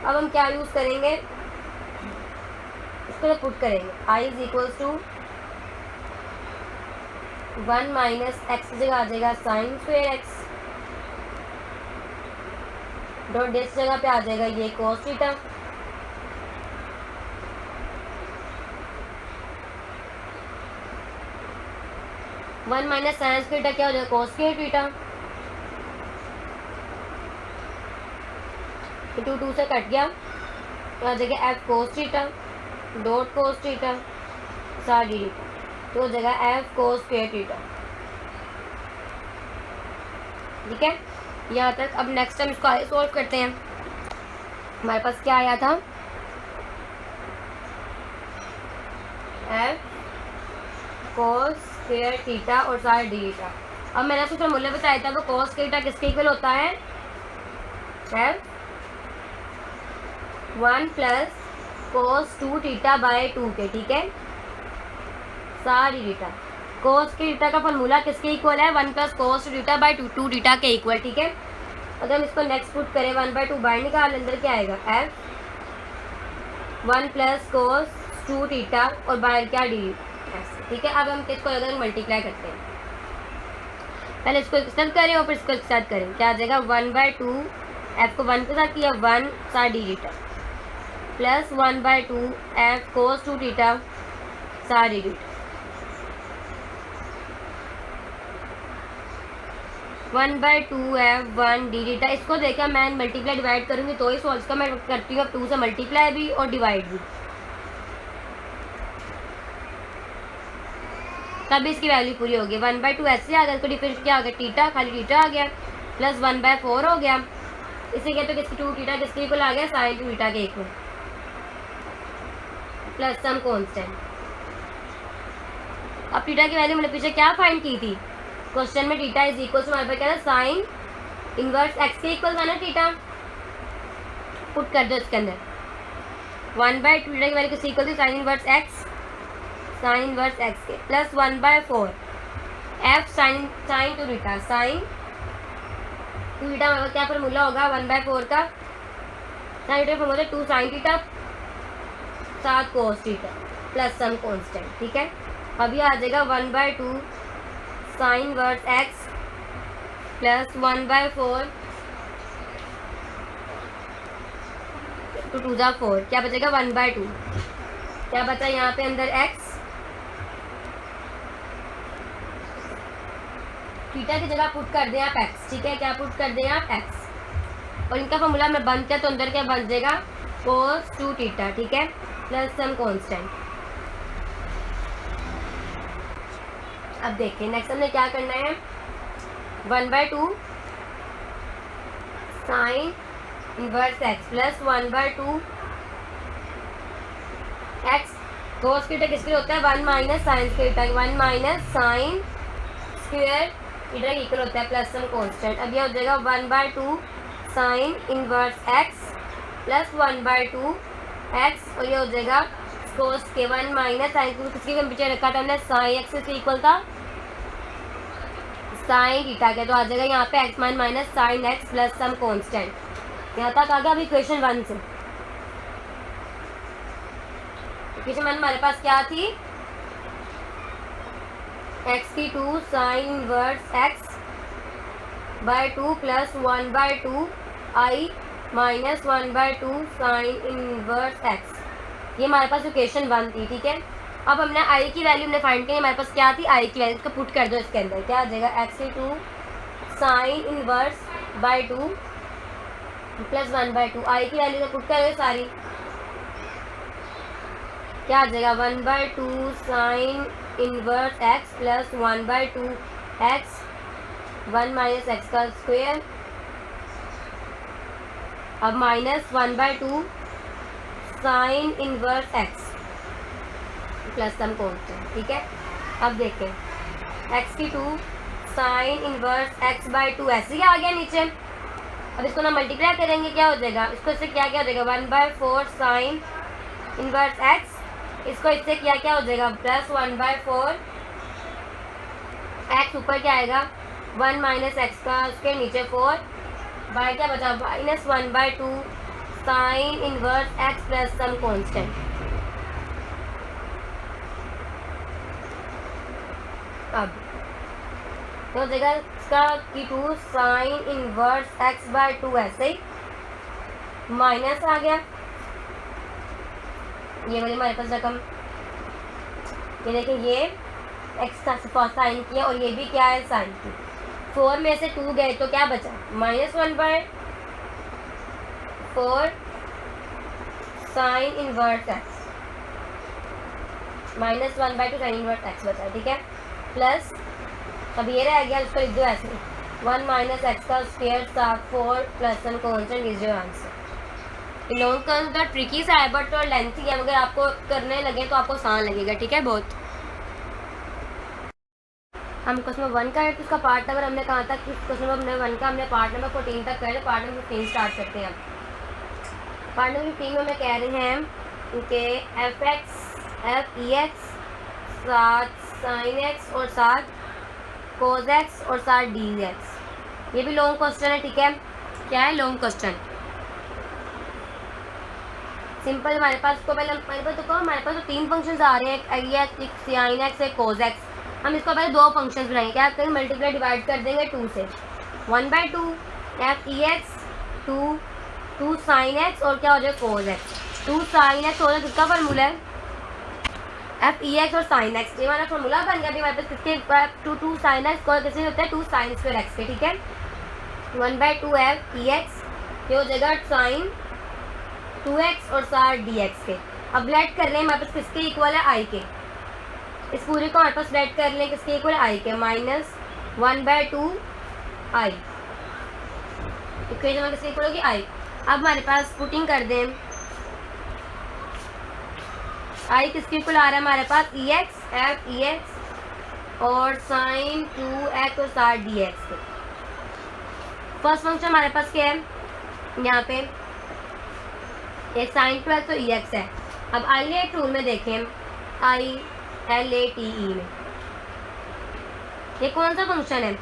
Speaker 1: अब हम क्या यूज़ करेंगे, इसको पुट करेंगे I is equals to 1 minus X की जगह आ जाएगा sine square X, dot D X जगह पे आ जाएगा ये cos theta, 1 minus sine square theta क्या हो जाएगा, कॉस स्क्वायर थीटा। तो 2 से कट गया, तो आ जाएगा F cos theta dot cos theta सार डी थीटा, तो हो जाएगा एफ कोस स्क्वायर थीटा। ठीक है, यहाँ तक। अब नेक्स्ट टाइम इसको आगे सॉल्व करते हैं। हमारे पास क्या आया था, एफ कोस स्क्वायर थीटा और सार डी थीटा। अब मैंने आपको फॉर्मूला बताया था, वो कोस स्क्वायर थीटा किसके इक्वल होता है, F 1 plus cos 2 theta by 2 के। ठीक है, सार डी थीटा, कोस के थीटा का फॉर्मूला किसके इक्वल है, 1 plus cos 2 theta by 2 theta के इक्वल। ठीक है, अगर हम इसको नेक्स्ट पुट करें 1/2 बाहर निकाल, अंदर क्या आएगा, एफ 1 प्लस कोस 2 थीटा और बाहर क्या डी। ठीक है, अब हम इसको अगर मल्टीप्लाई करते हैं, पहले इसको एक साथ करें और फिर इसको एक साथ करें, क्या आ जाएगा 1/2, एफ को 1 के साथ किया 1 सार D theta plus 1/2 F cos 2 theta सार D theta 1/2 F 1 D theta. इसको देखा मैं मल्टीप्लाई डिवाइड करूंगी तो ही सॉल्व का, मैं करती हूँ अब 2 से मल्टीप्लाई भी और डिवाइड भी, तब इसकी वैल्यू पूरी होगी। 1/2 ऐसे आ गया, इसको डिफरेंस क्या आ गया, थीटा, खाली थीटा आ गया, प्लस 1/4 हो गया। इसे कहते किसकी 2 थीटा किसके इक्वल आ गया, साइन 2 थीटा के इक्वल, प्लस सम कांस्टेंट। अब थीटा की वैल्यू मैंने पीछे क्या फाइंड की थी, क्वेश्चन में थीटा इज इक्वल टू हमारे पास क्या था, साइन इनवर्स एक्स के इक्वल था ना थीटा, पुट कर दो इसके अंदर। 1/2 थीटा की वैल्यू किसके इक्वल थी, साइन इनवर्स एक्स के plus 1/4 F sine 2 theta, sine 2 theta हमारे पास क्या फॉर्मूला होगा, 1/4 का sine theta formula 2 sine theta 7 cos theta plus some constant. ठीक है, अभी आ जाएगा 1/2 साइन इनवर्स एक्स प्लस 1/4 2 2 जा 4, क्या बचेगा 1/2, क्या बचा यहाँ पे अंदर x, थीटा की जगह पुट कर दें आप x। ठीक है, क्या पुट कर दें आप x, और इनका फॉर्मूला में बंद किया तो अंदर क्या बन जाएगा, कोस 2 थीटा। ठीक है, प्लस सम कांस्टेंट। अब देखिए नेक्स्ट हमने क्या करना है, 1/2 sine inverse X plus 1/2 x, cos theta किसके होता है, 1 minus sine square theta, 1 minus sine square theta equal होता है प्लस सम कांस्टेंट। अब ये हो जाएगा 1/2 sine inverse X plus 1/2 x, और ये हो जाएगा कोस के 1 माइनस साइन, किसके कंप्यूटर रखा था हमने, साइन एक्स से इक्वल था साइन थीटा के, तो आ जाएगा यहाँ पे X minus sine X plus some constant. यहाँ तक आ गया। अभी इक्वेशन 1 से इक्वेशन 1 हमारे पास क्या थी, एक्स की 2 sine inverse X by 2 plus 1/2 I minus 1/2 sine inverse X, ये हमारे पास इक्वेशन 1 थी। ठीक है, अब हमने आई की वैल्यू हमने फाइंड की, हमारे पास क्या थी, आई की वैल्यू, इसको पुट कर दो इसके अंदर, क्या आ जाएगा एक्स की 2 साइन इनवर्स बाय 2 प्लस 1/2, आई की वैल्यू पुट कर दो सारी, क्या आ जाएगा 1/2 sine inverse X plus 1/2 X 1 minus X का स्क्वायर, अब minus 1/2 sine inverse X plus some constant. ठीक है, अब देखें एक्स की 2 साइन इनवर्स एक्स बाय 2 ऐसे ही आ गया नीचे। अब इसको ना मल्टीप्लाई करेंगे, क्या हो जाएगा, इसको इससे क्या हो जाएगा 1/4 साइन इनवर्स एक्स, इसको इससे क्या हो जाएगा प्लस 1/4 एक्स, ऊपर क्या आएगा 1 माइनस एक्स का उसके नीचे 4 बाय क्या बचा minus 1/2 sine inverse X plus some constant. अब तो जगह इसका की 2 साइन इनवर्स एक्स बाय 2 ऐसे ही माइनस आ गया, ये वाली हमारे पास रकम, ये देखिए ये एक्स का साइन किया और ये भी क्या है साइन की। 4 में से 2 गए तो क्या बचा -1/4 sign inverse x, -1/2 sine inverse x बचा, ठीक है। प्लस अब ये रह गया, उसको लिख दो ऐसे 1 - x का स्क्वायर साथ 4 + 1 constant is your answer. Long term का ट्रिकी सा है बट तो लेंथी है, मगर आपको करने लगे तो आपको आसान लगेगा, ठीक है बहुत। हम क्वेश्चन नंबर 1 का है तो उसका पार्ट नंबर हमने कहा था कि क्वेश्चन नंबर 1 का हमने पार्ट नंबर 14 तक कर, पार्ट नंबर 15 स्टार्ट करते हैं। पार्ट नंबर 15 में हमें कह रहे हैं कि f(x) साथ sin x और साथ cos x और साथ dx। ये भी लॉन्ग क्वेश्चन है, ठीक है। क्या है लॉन्ग क्वेश्चन? सिंपल हमारे पास तो पहले हमारे पास तो 3 फंक्शंस आ रहे हैं, एक sin x एक cos x। हम इसको पहले 2 फंक्शंस बनाएंगे, क्या करेंगे मल्टीप्लाई डिवाइड कर देंगे 2 से, 1/2 f(x) 2 sin x और क्या हो जाएगा cos x। 2 sin x हो जाएगा, किसका फार्मूला है f(x) और sin x, ये हमारा फार्मूला बन गया। अभी हमारे पास किसके 2 sin x और किसके होता है 2 sin स्क्वायर x के, ठीक है। 1/2 f(x) ये हो जाएगा sin 2x और साथ dx के। अब लेट कर रहे हैं हमारे पास किसके इक्वल है i के, इस पूरे को हमारे पास लेट कर लें किसके इक्वल है i के, -1/2 i, इक्वेशन में किसके इक्वल होगी i। अब हमारे पास पुटिंग कर दें, i किसके इक्वल आ रहा है हमारे पास ex f(x) और sin 2x और साथ dx के। फर्स्ट फंक्शन हमारे पास क्या है यहाँ पे, एक sin 2x तो ex है। अब आइलेट रूल में देखें, ILATE में ये कौन सा फंक्शन है,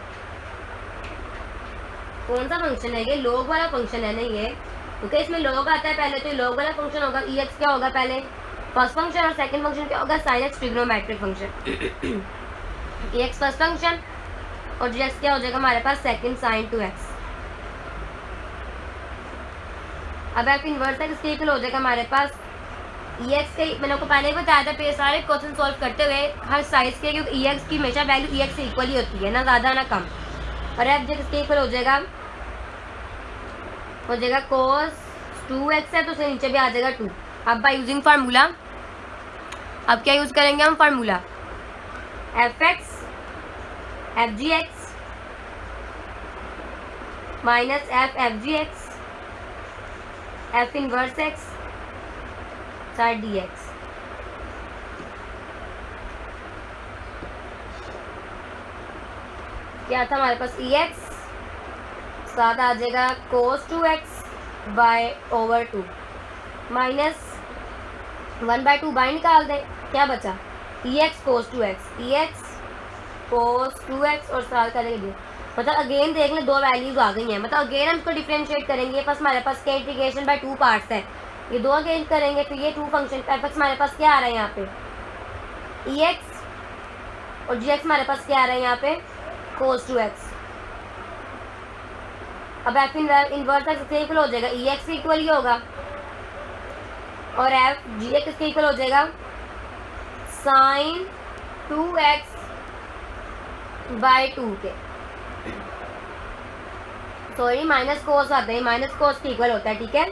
Speaker 1: कौन सा फंक्शन है? ये लॉग वाला फंक्शन है ना ये, क्योंकि इसमें लॉग आता है पहले, तो लॉग वाला फंक्शन होगा। ex क्या होगा पहले फर्स्ट फंक्शन और सेकंड फंक्शन क्या होगा sin x trigonometric function. ex first function और dx क्या हो जाएगा हमारे पास सेकंड sin 2x। अब f इनवर्स है किसके इक्वल हो जाएगा हमारे पास ex के, मैंने आपको पहले ही बताया था पे सारे क्वेश्चन सॉल्व करते हुए हर साइज के, क्योंकि ex की हमेशा वैल्यू ex से इक्वल ही होती है, ना ज़्यादा ना कम। और f जो किसके इक्वल हो जाएगा cos 2x है तो उससे नीचे भी आ जाएगा 2। अब बाय यूजिंग फार्मूला, अब क्या यूज़ करेंगे हम formula, f(x) f(g)(x) minus f(g)(x) f inverse x साथ dx। क्या था हमारे पास ex साथ आ जाएगा cos 2x/2 माइनस 1/2 बाई निकाल दें, क्या बचा ex cos 2x और साथ करेंगे, मतलब अगेन देख लें 2 वैल्यूज आ गई हैं, मतलब अगेन हम इसको डिफरेंशिएट करेंगे। फर्स्ट हमारे पास क्या इंटीग्रेशन बाय 2 पार्ट्स है, ये 2 अगेन करेंगे, फिर ये 2 फंक्शन f(x) हमारे पास क्या आ रहा है यहाँ पे ex और gx हमारे पास क्या आ रहा है यहाँ पे cos 2x। अब f इनवर्स किसके इक्वल हो जाएगा ex के इक्वल ही होगा, और f gx किसके इक्वल हो जाएगा sin 2x/2 के, सॉरी माइनस कोस आता है, माइनस कोस के इक्वल होता है, ठीक है।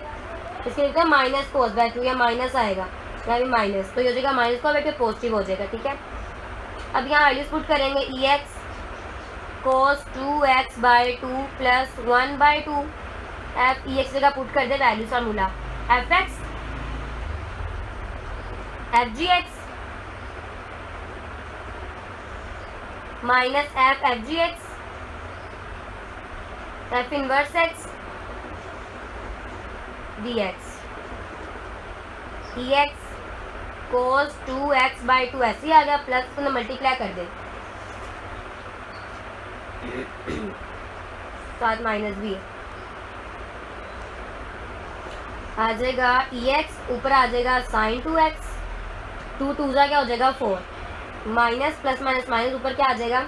Speaker 1: इसके लिखते हैं -cos/2 या माइनस आएगा यहाँ भी माइनस, तो ये हो जाएगा माइनस को बैठे पॉजिटिव हो जाएगा, ठीक है। अब यहाँ वैल्यूज पुट करेंगे ex cos 2x/2 plus 1/2 f ex जगह पुट कर दे value formula f(x) f(g)(x) minus f f(g)(x) f inverse x dx ex cos 2x/2 ऐसे ही आ गया, प्लस को मल्टीप्लाई कर दे साथ माइनस भी आ जाएगा ex, ऊपर आ जाएगा sin 2x, 2 2 क्या हो जाएगा 4, माइनस प्लस माइनस माइनस ऊपर क्या आ जाएगा।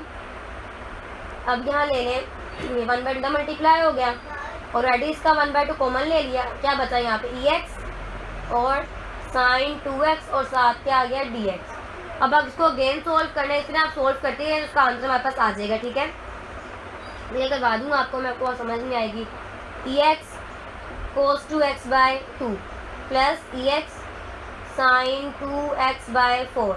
Speaker 1: अब यहाँ ले लें, ये 1/2 मल्टीप्लाई हो गया और रेडी इसका 1/2 कॉमन ले लिया, क्या बचा यहाँ पे ex और sin 2x और साथ क्या आ गया dx। अब आप इसको अगेन सोल्व करना है, इसलिए आप सोल्व करते हैं उसका आंसर हमारे पास आ जाएगा। ठीक है, मैं करवा दूँगा आपको, मैं आपको समझ नहीं आएगी। EX cos 2x by 2 plus EX sin 2x by 4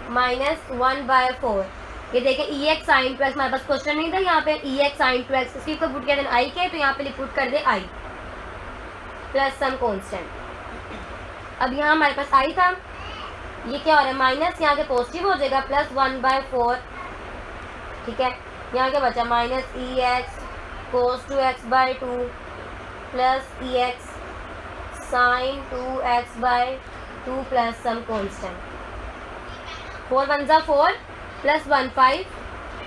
Speaker 1: minus 1/4। ये देखें EX sin 2x, हमारे पास क्वेश्चन नहीं था यहाँ पे EX sin 2x, इसकी को पुट कर दें I के, तो यहाँ पे पुट कर दे I प्लस सम कॉन्स्टेंट। अब यहाँ हमारे पास I था, ये क्या हो रहा है माइनस, यहाँ के पॉजिटिव हो जाएगा प्लस 1/4। ठीक है, यहाँ क्या बचा minus EX cos 2x by 2 plus EX sin 2x by 2 plus some constant. 4 1 जा 4 plus 1 5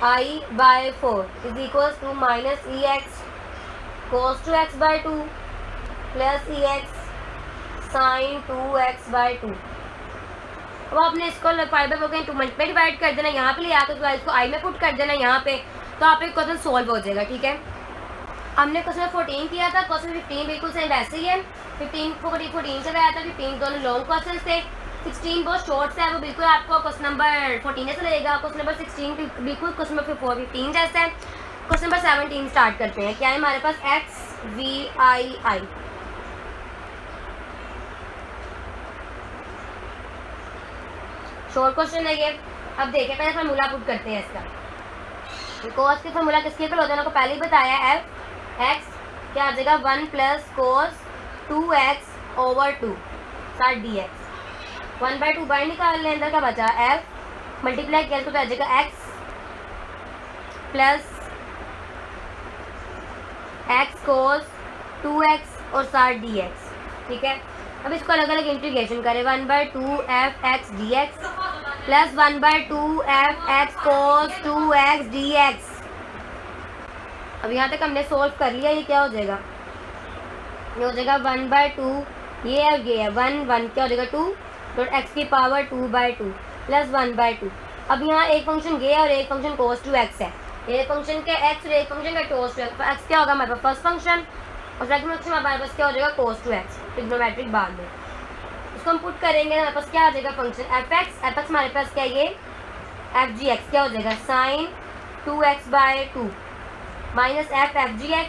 Speaker 1: I/4 is equals to minus EX cos 2x by 2 plus EX sin 2x by 2। अब आपने इसको 5/4 के 2 मल्टीप्लाई डिवाइड कर देना, यहाँ पे ले आकर तो इसको I में पुट कर देना यहाँ पे, तो आप एक क्वेश्चन सॉल्व हो जाएगा। ठीक है, हमने क्वेश्चन 14 किया था, क्वेश्चन 15 बिल्कुल सेम वैसे ही है। 14 से आया था, 15 दोनों लॉन्ग क्वेश्चन थे, 16 बहुत शॉर्ट है, वो बिल्कुल आपको क्वेश्चन नंबर 14 से लगेगा। क्वेश्चन नंबर 16 बिल्कुल क्वेश्चन नंबर 15 जैसा है। क्वेश्चन नंबर 17 स्टार्ट करते हैं। क्या है हमारे पास XVII, शॉर्ट क्वेश्चन है ये। अब देखें पहले फार्मूला पुट करते हैं इसका। कोस की फार्मूला किसके इक्वल होता है, आपको पहले ही बताया है। X क्या आ जाएगा 1 प्लस कोस 2x ओवर 2 साथ dx। 1/2 बाहर निकाल लें, अंदर क्या बचा F मल्टीप्लाई किया तो आ जाएगा X प्लस X कोस 2x और साथ dx। ठीक है, अब इसको अलग अलग इंटीग्रेशन करें। 1/2 f(x) dx plus 1/2 f(x) cos 2x dx। अब यहाँ तक हमने सोल्व कर लिया, ये क्या हो जाएगा, ये हो जाएगा 1/2, ये है 1 1 क्या हो जाएगा 2 डॉट एक्स की पावर 2/2 प्लस 1/2। अब यहाँ एक फंक्शन गया और एक फंक्शन cos 2x है, एक फंक्शन के x और एक फंक्शन का cos 2x। x क्या होगा हमारे पास फर्स्ट फंक्शन और सेकंड फंक्शन हमारे पास क्या हो जाएगा cos 2x, ट्रिग्नोमेट्रिक बाद में इसको हम पुट करेंगे, हमारे पास क्या आ जाएगा फंक्शन f(x) हमारे पास क्या ये f(g)x) क्या हो जाएगा sin 2x/2 माइनस f(g)x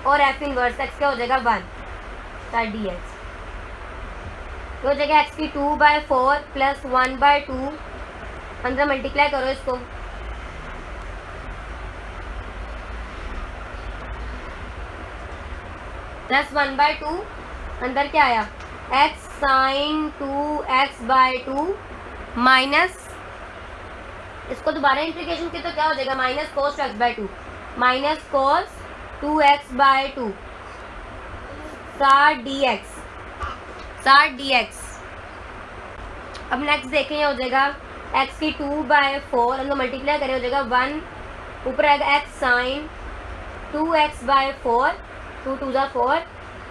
Speaker 1: और f इनवर्स x क्या हो जाएगा 1 dx। तो हो जाएगा x की 2/4 प्लस 1/2, अंदर मल्टीप्लाई करो इसको, प्लस 1/2 अंदर क्या आया x sin 2x/2 माइनस इसको दोबारा इंटीग्रेशन किया तो क्या हो जाएगा minus cos 2x/2 minus cos 2x/2 साथ dx। अब नेक्स्ट देखें ये हो जाएगा x की 2/4 अंदर मल्टीप्लाई करें हो जाएगा 1 ऊपर आएगा x sin 2x/4 2 2 जा 4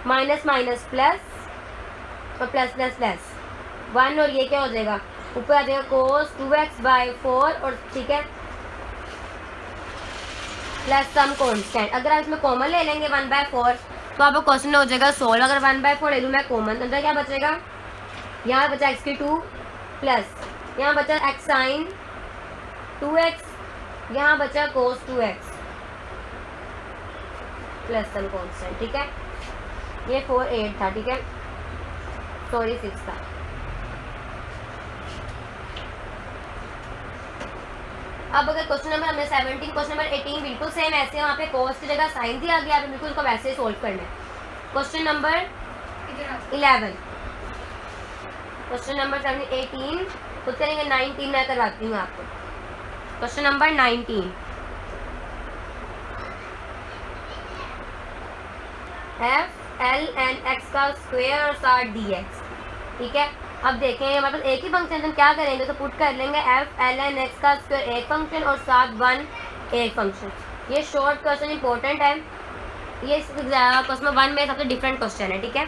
Speaker 1: माइनस माइनस प्लस और प्लस प्लस प्लस 1 और ये क्या हो जाएगा ऊपर आ जाएगा cos 2x/4 और ठीक है प्लस सम कांस्टेंट। अगर आप इसमें कॉमन ले लेंगे 1/4 तो आपका क्वेश्चन हो जाएगा सोल्व। अगर 1/4 ले लूँ मैं कॉमन तो अंदर क्या बचेगा, यहाँ बचा x की 2 प्लस यहाँ बचा x sin 2x, यहाँ बचा cos 2x plus some constant. ठीक है, ये 4 8 था, ठीक है सॉरी 6 था। अब अगर क्वेश्चन नंबर हमने 17 क्वेश्चन नंबर 18 बिल्कुल सेम ऐसे वहाँ पे cos की जगह साइन दिया गया, आप बिल्कुल उसको वैसे ही सोल्व करना है। क्वेश्चन नंबर 11 क्वेश्चन नंबर 18 खुद करेंगे 19 मैं करवाती हूँ आपको। क्वेश्चन नंबर 19 f(ln(x) का स्क्वायर और साथ dx। ठीक है, अब देखें हमारे पास एक ही फंक्शन हम क्या करेंगे तो पुट कर लेंगे f(ln(x) का स्क्वायर एक फंक्शन और साथ 1 एक फंक्शन। ये शॉर्ट क्वेश्चन इंपॉर्टेंट है, ये क्वेश्चन 1 में सबसे डिफरेंट क्वेश्चन है। ठीक है,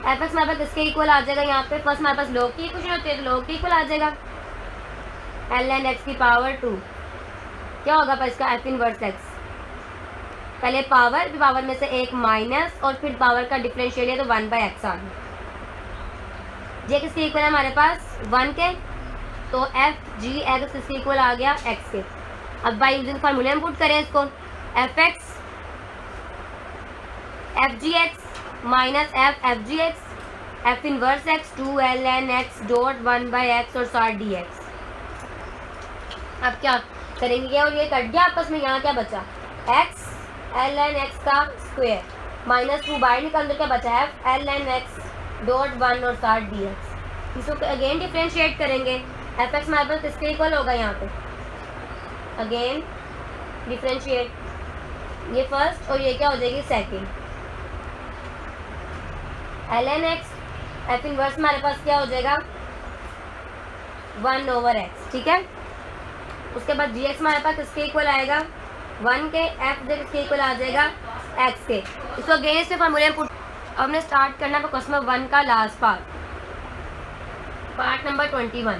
Speaker 1: f(x) हमारे पास किसके इक्वल आ जाएगा, यहाँ पे फर्स्ट हमारे पास log की इक्वेशन होती है तो log के इक्वल आ जाएगा ln(x) की पावर 2 क्या होगा पर इसका f इनवर्स x, पहले पावर फिर पावर में से एक माइनस और फिर पावर का डिफरेंशियल है तो 1/x आ गया। जी किसके इक्वल है हमारे पास 1 के, तो एफ जी एक्स किसके इक्वल आ गया x के। अब बाई यूजिंग फार्मूला हम पुट करें इसको, F X F G X minus F G X F inverse x 2ln x dot 1/x और साथ dx। अब क्या करेंगे और ये कट गया आपस में, यहाँ क्या बचा x ln x का स्क्वायर माइनस 2 बाहर निकल अंदर क्या बचा है ln x डॉट 1 और साथ dx। इसको अगेन डिफ्रेंशिएट करेंगे, एफ एक्स हमारे पास किसके इक्वल होगा यहाँ पे, अगेन डिफ्रेंशिएट, ये फर्स्ट और ये क्या हो जाएगी second, ln x F inverse हमारे पास क्या हो जाएगा 1/x, ठीक है। उसके बाद जी एक्स हमारे पास किसके इक्वल आएगा 1 के, एफ किसके इक्वल आ जाएगा x के। इसको अगेन से फॉर्मूले में पुट, अब हमने स्टार्ट करना है क्वेश्चन नंबर 1 का last part number 21।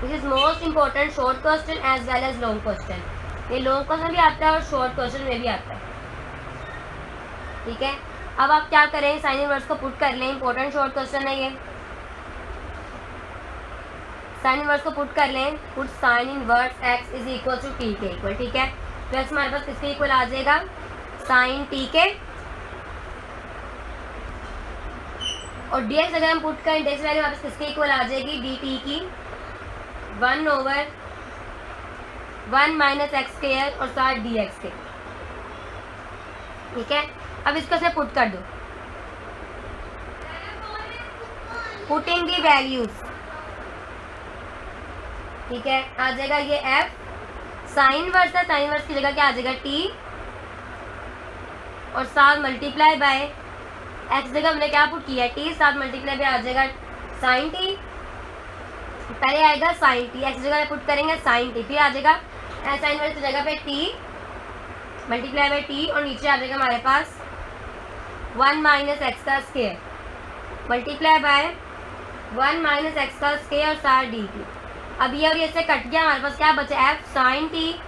Speaker 1: This is most important short question as well as long question. ये लॉन्ग क्वेश्चन भी आता है और शॉर्ट क्वेश्चन में भी आता है, ठीक है। अब आप क्या करें, साइन इनवर्स को पुट कर लें, इंपॉर्टेंट शॉर्ट क्वेश्चन है ये। साइन इनवर्स को पुट कर लें, put sine inverse X is equal to T के इक्वल, ठीक है। तो एक्स हमारे पास किसके इक्वल आ जाएगा साइन टी के, और डी एक्स अगर हम पुट करें डी एक्स वैल्यू हमारे पास किसके इक्वल आ जाएगी डी टी की 1/1 माइनस एक्स स्क्वायर और साथ डी एक्स के, ठीक है। अब इसको से पुट कर दो, पुटिंग दी वैल्यूज, ठीक है। आ जाएगा ये एफ साइन वर्स है, साइन वर्स की जगह क्या आ जाएगा टी और साथ मल्टीप्लाई बाय एक्स जगह हमने क्या पुट किया टी, साथ मल्टीप्लाई बाय आ जाएगा साइन टी, पहले आएगा साइन टी, एक्स जगह पुट करेंगे साइन टी, फिर आ जाएगा साइन वर्स की जगह पे टी मल्टीप्लाई बाय टी और नीचे आ जाएगा हमारे पास 1 माइनस एक्स का square multiply by 1 minus X का स्क्वायर और साथ डी टी। अब ये और ये से कट गया, हमारे पास क्या बचा F sine T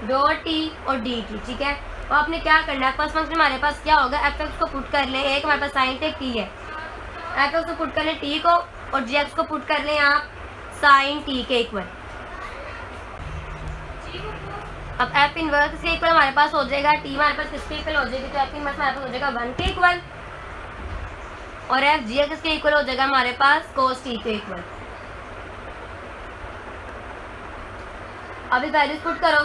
Speaker 1: dot T और डी टी, ठीक है। और आपने क्या करना है, फर्स्ट फंक्शन हमारे पास क्या होगा एफ एक्स को पुट कर लें, एक हमारे पास साइन टी टी है, एफ एक्स को पुट कर लें टी को और जी एक्स को पुट कर लें आप साइन टी के इक्वल। अब एफ इनवर्स इसके इक्वल हमारे पास हो जाएगा टी हमारे पास किसके इक्वल हो जाएगी, तो एफ इनवर्स हमारे पास हो जाएगा 1 के इक्वल और एफ जी एक्स के इक्वल हो जाएगा हमारे पास कोस टी के इक्वल। अभी वैल्यूज पुट करो,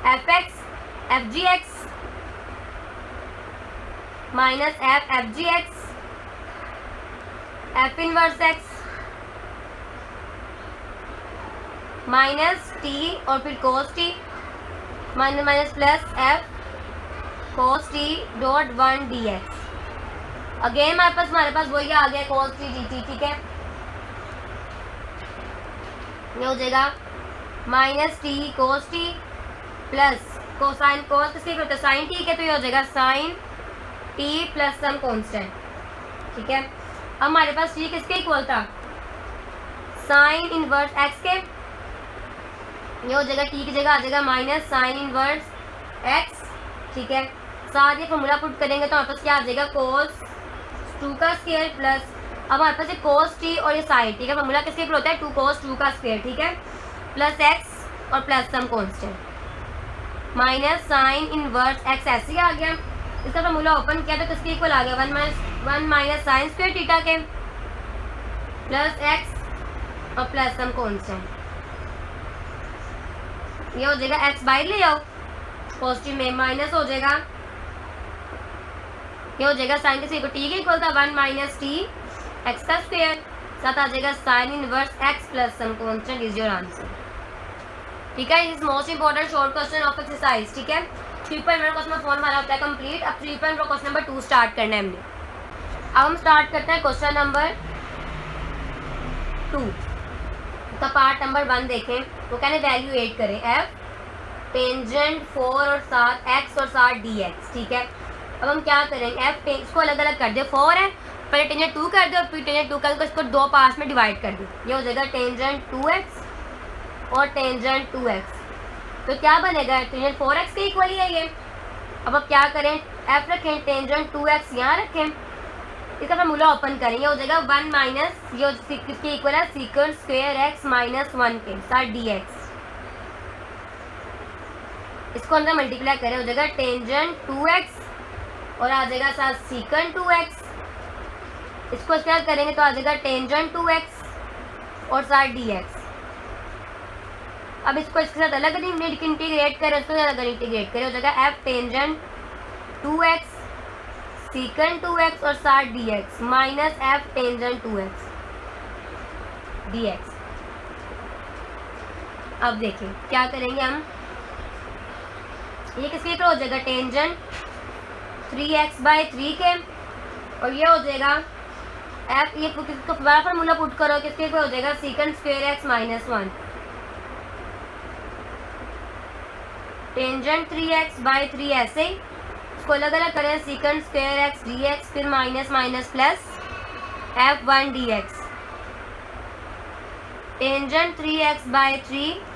Speaker 1: F X F G X minus F G X F inverse X minus T और फिर cos T minus minus plus F cos T dot 1 D X. Again हमारे पास वही आ गया cos t D T, ठीक है। ये हो जाएगा minus T cos t plus cosine कोस किसके होता है साइन टी के, तो ये हो जाएगा sine T plus some constant, ठीक है। अब हमारे पास टी किसके इक्वल था साइन इनवर्स एक्स के, ये हो जाएगा टी की जगह आ जाएगा माइनस साइन इनवर्स एक्स, ठीक है। साथ ही फॉर्मूला पुट करेंगे तो हमारे पास क्या आ जाएगा कोस 2 का स्क्वायर प्लस, अब हमारे पास ये कोस टी और ये साइन टी का फॉर्मूला किसके इक्वल होता है 2 cos 2 का स्क्वायर, ठीक है, प्लस एक्स और plus some constant minus sine inverse X ऐसे ही आ गया। इसका फॉर्मूला ओपन किया तो किसके इक्वल आ गया 1 माइनस साइन स्क्वायर थीटा के प्लस एक्स और प्लस सम कांस्टेंट। ये हो जाएगा एक्स बाहर ले आओ पॉजिटिव में माइनस हो जाएगा, ये हो जाएगा साइन के टी के इक्वल था 1 माइनस टी एक्स का स्क्वायर, साथ आ जाएगा sine inverse X plus some constant is your answer, ठीक है। Is most important short question of exercise, ठीक है। 3.1 क्वेश्चन फॉर्म हमारा होता है कंप्लीट। अब 3.1 क्वेश्चन नंबर 2 स्टार्ट करना है हमने। अब हम स्टार्ट करते हैं क्वेश्चन नंबर 2 का पार्ट नंबर 1 देखें, तो कहने वैल्यू 8 करें एफ टेंजेंट 4 और 7 एक्स और 7 डी एक्स, ठीक है। अब हम क्या करेंगे एफ इसको अलग अलग कर दे, 4 है पहले टेंजेंट 2 कर दो और फिर टेंजेंट 2 कर इसको 2 पार्ट्स में डिवाइड कर दो, ये हो जाएगा टेंजेंट 2x और टेंजेंट 2x, तो क्या बनेगा टेंजेंट 4x के इक्वल ही है ये। अब क्या करें एफ रखें टेंजेंट 2x यहाँ रखें इसका फॉर्मूला ओपन करेंगे, हो जाएगा 1 माइनस ये किसके इक्वल है, सीकेंड स्क्वायर एक्स माइनस 1 के साथ डी एक्स। इसको अंदर मल्टीप्लाई करें, हो जाएगा टेंजेंट 2x और आ जाएगा साथ सीकेंड 2x। इसको क्या करेंगे तो आ जाएगा टेंजेंट 2x और साथ dx। अब इसको इसके साथ अलग इंटीग्रेट करें, उसको अलग इंटीग्रेट करें, हो जाएगा f टेंजेंट 2x सीकेंड 2x और साथ dx minus f tangent 2x dx। अब देखिए क्या करेंगे हम, ये किसके इक्वल हो जाएगा, टेंजेंट 3x/3 के, और ये हो जाएगा f, ये दोबारा फॉर्मूला पुट करो, किसके इक्वल हो जाएगा, secant square x minus 1 tangent 3x/3 ऐसे ही इसको अलग अलग करें, सीकेंड स्क्वायर x dx फिर minus minus plus f1 dx tangent 3x/3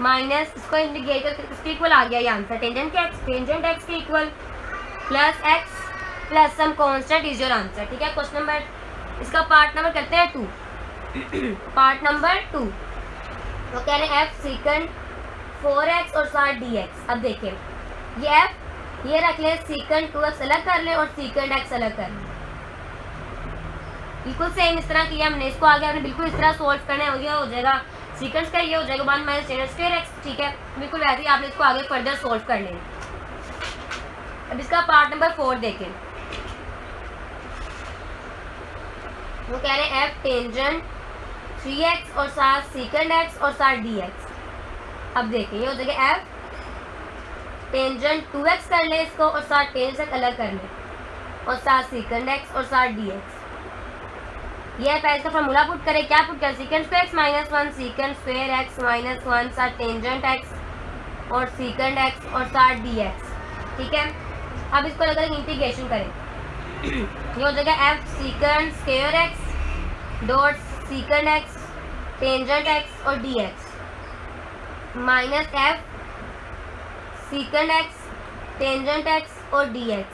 Speaker 1: minus, इसको इंटीग्रेट करके किसके इक्वल आ गया ये आंसर, टेंजेंट x के equal plus x plus some constant is your answer. ठीक है, क्वेश्चन नंबर, इसका पार्ट नंबर करते हैं 2 पार्ट नंबर 2। तो कह रहे हैं f सीकेंड 4x और साथ dx। अब देखिए ये f ये रख ले, सीकेंड 2x अलग कर ले और सीकेंड x अलग कर ले, बिल्कुल सेम इस तरह किया हमने, इसको आगे हमने बिल्कुल इस तरह सोल्व करना है, हो जाएगा सीकेंड का ये हो जाएगा 1 माइनस टेंजेंट स्क्वायर x। ठीक है, बिल्कुल वैसे ही आपने इसको आगे फर्दर सोल्व कर लेना। अब इसका पार्ट नंबर 4 देखें, वो कह रहे हैं f टेंजेंट 3x और साथ सीकेंड x और साथ dx। अब देखिए ये हो जाएगा f टेंजेंट 2x कर ले इसको और साथ टेंजेंट अलग कर ले और साथ सीकेंड x और साथ dx। ये पहले इसका फॉर्मूला पुट करें, क्या पुट करें, secant square x minus 1 सीकेंड square x minus 1 साथ टेंजेंट x और सीकेंड x और साथ dx। ठीक है, अब इसको अलग अलग इंटीग्रेशन करें, ये हो जाएगा f सीकेंड square x dot सीकेंड x tangent x और dx minus f सीकेंड x tangent x और dx।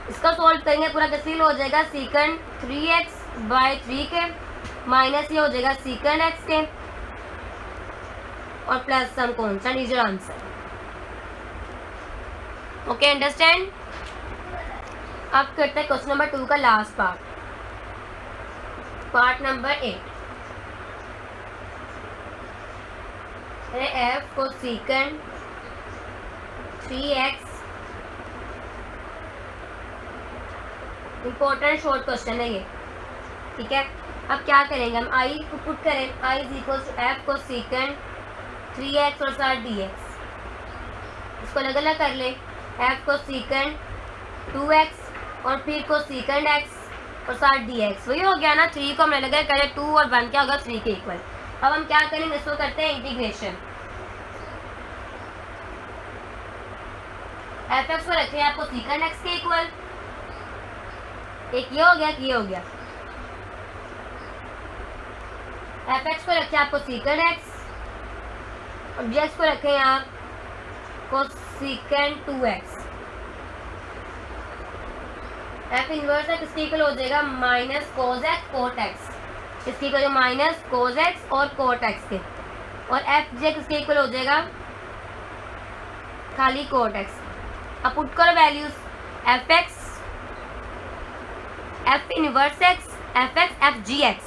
Speaker 1: इसका सोल्व करेंगे पूरा कैसे हो जाएगा, सीकेंड 3x/3 के माइनस ये हो जाएगा सीकेंड x के और plus some constant is your answer. Okay, understand. अब करते हैं क्वेश्चन नंबर 2 का last part, part number 8। f को सीकेंड 3x, इंपॉर्टेंट शॉर्ट क्वेश्चन है ये। ठीक है, अब क्या करेंगे हम, i को पुट करें, i is equal to f को सीकेंड 3x और साथ dx। इसको अलग अलग कर ले, f को सीकेंड 2x और फिर को सीकेंड x और साथ dx। वही हो गया ना, 3 को हम अलग अलग करें 2 और 1 क्या होगा 3 के इक्वल। अब हम क्या करेंगे, इसको करते हैं इंटीग्रेशन, fx को रखें आपको सीकेंड x के इक्वल, एक ये हो गया कि ये हो गया, fx को रखें आपको सीकेंड x और dx को रखें आपको सीकेंड 2x। f इनवर्स है किसके इक्वल हो जाएगा, minus cos x cot x, इसके इक्वल माइनस कोस x और कोट x के, और f j किसके इक्वल हो जाएगा, खाली कोट x। अब पुट करो values, fx f inverse x fx f g x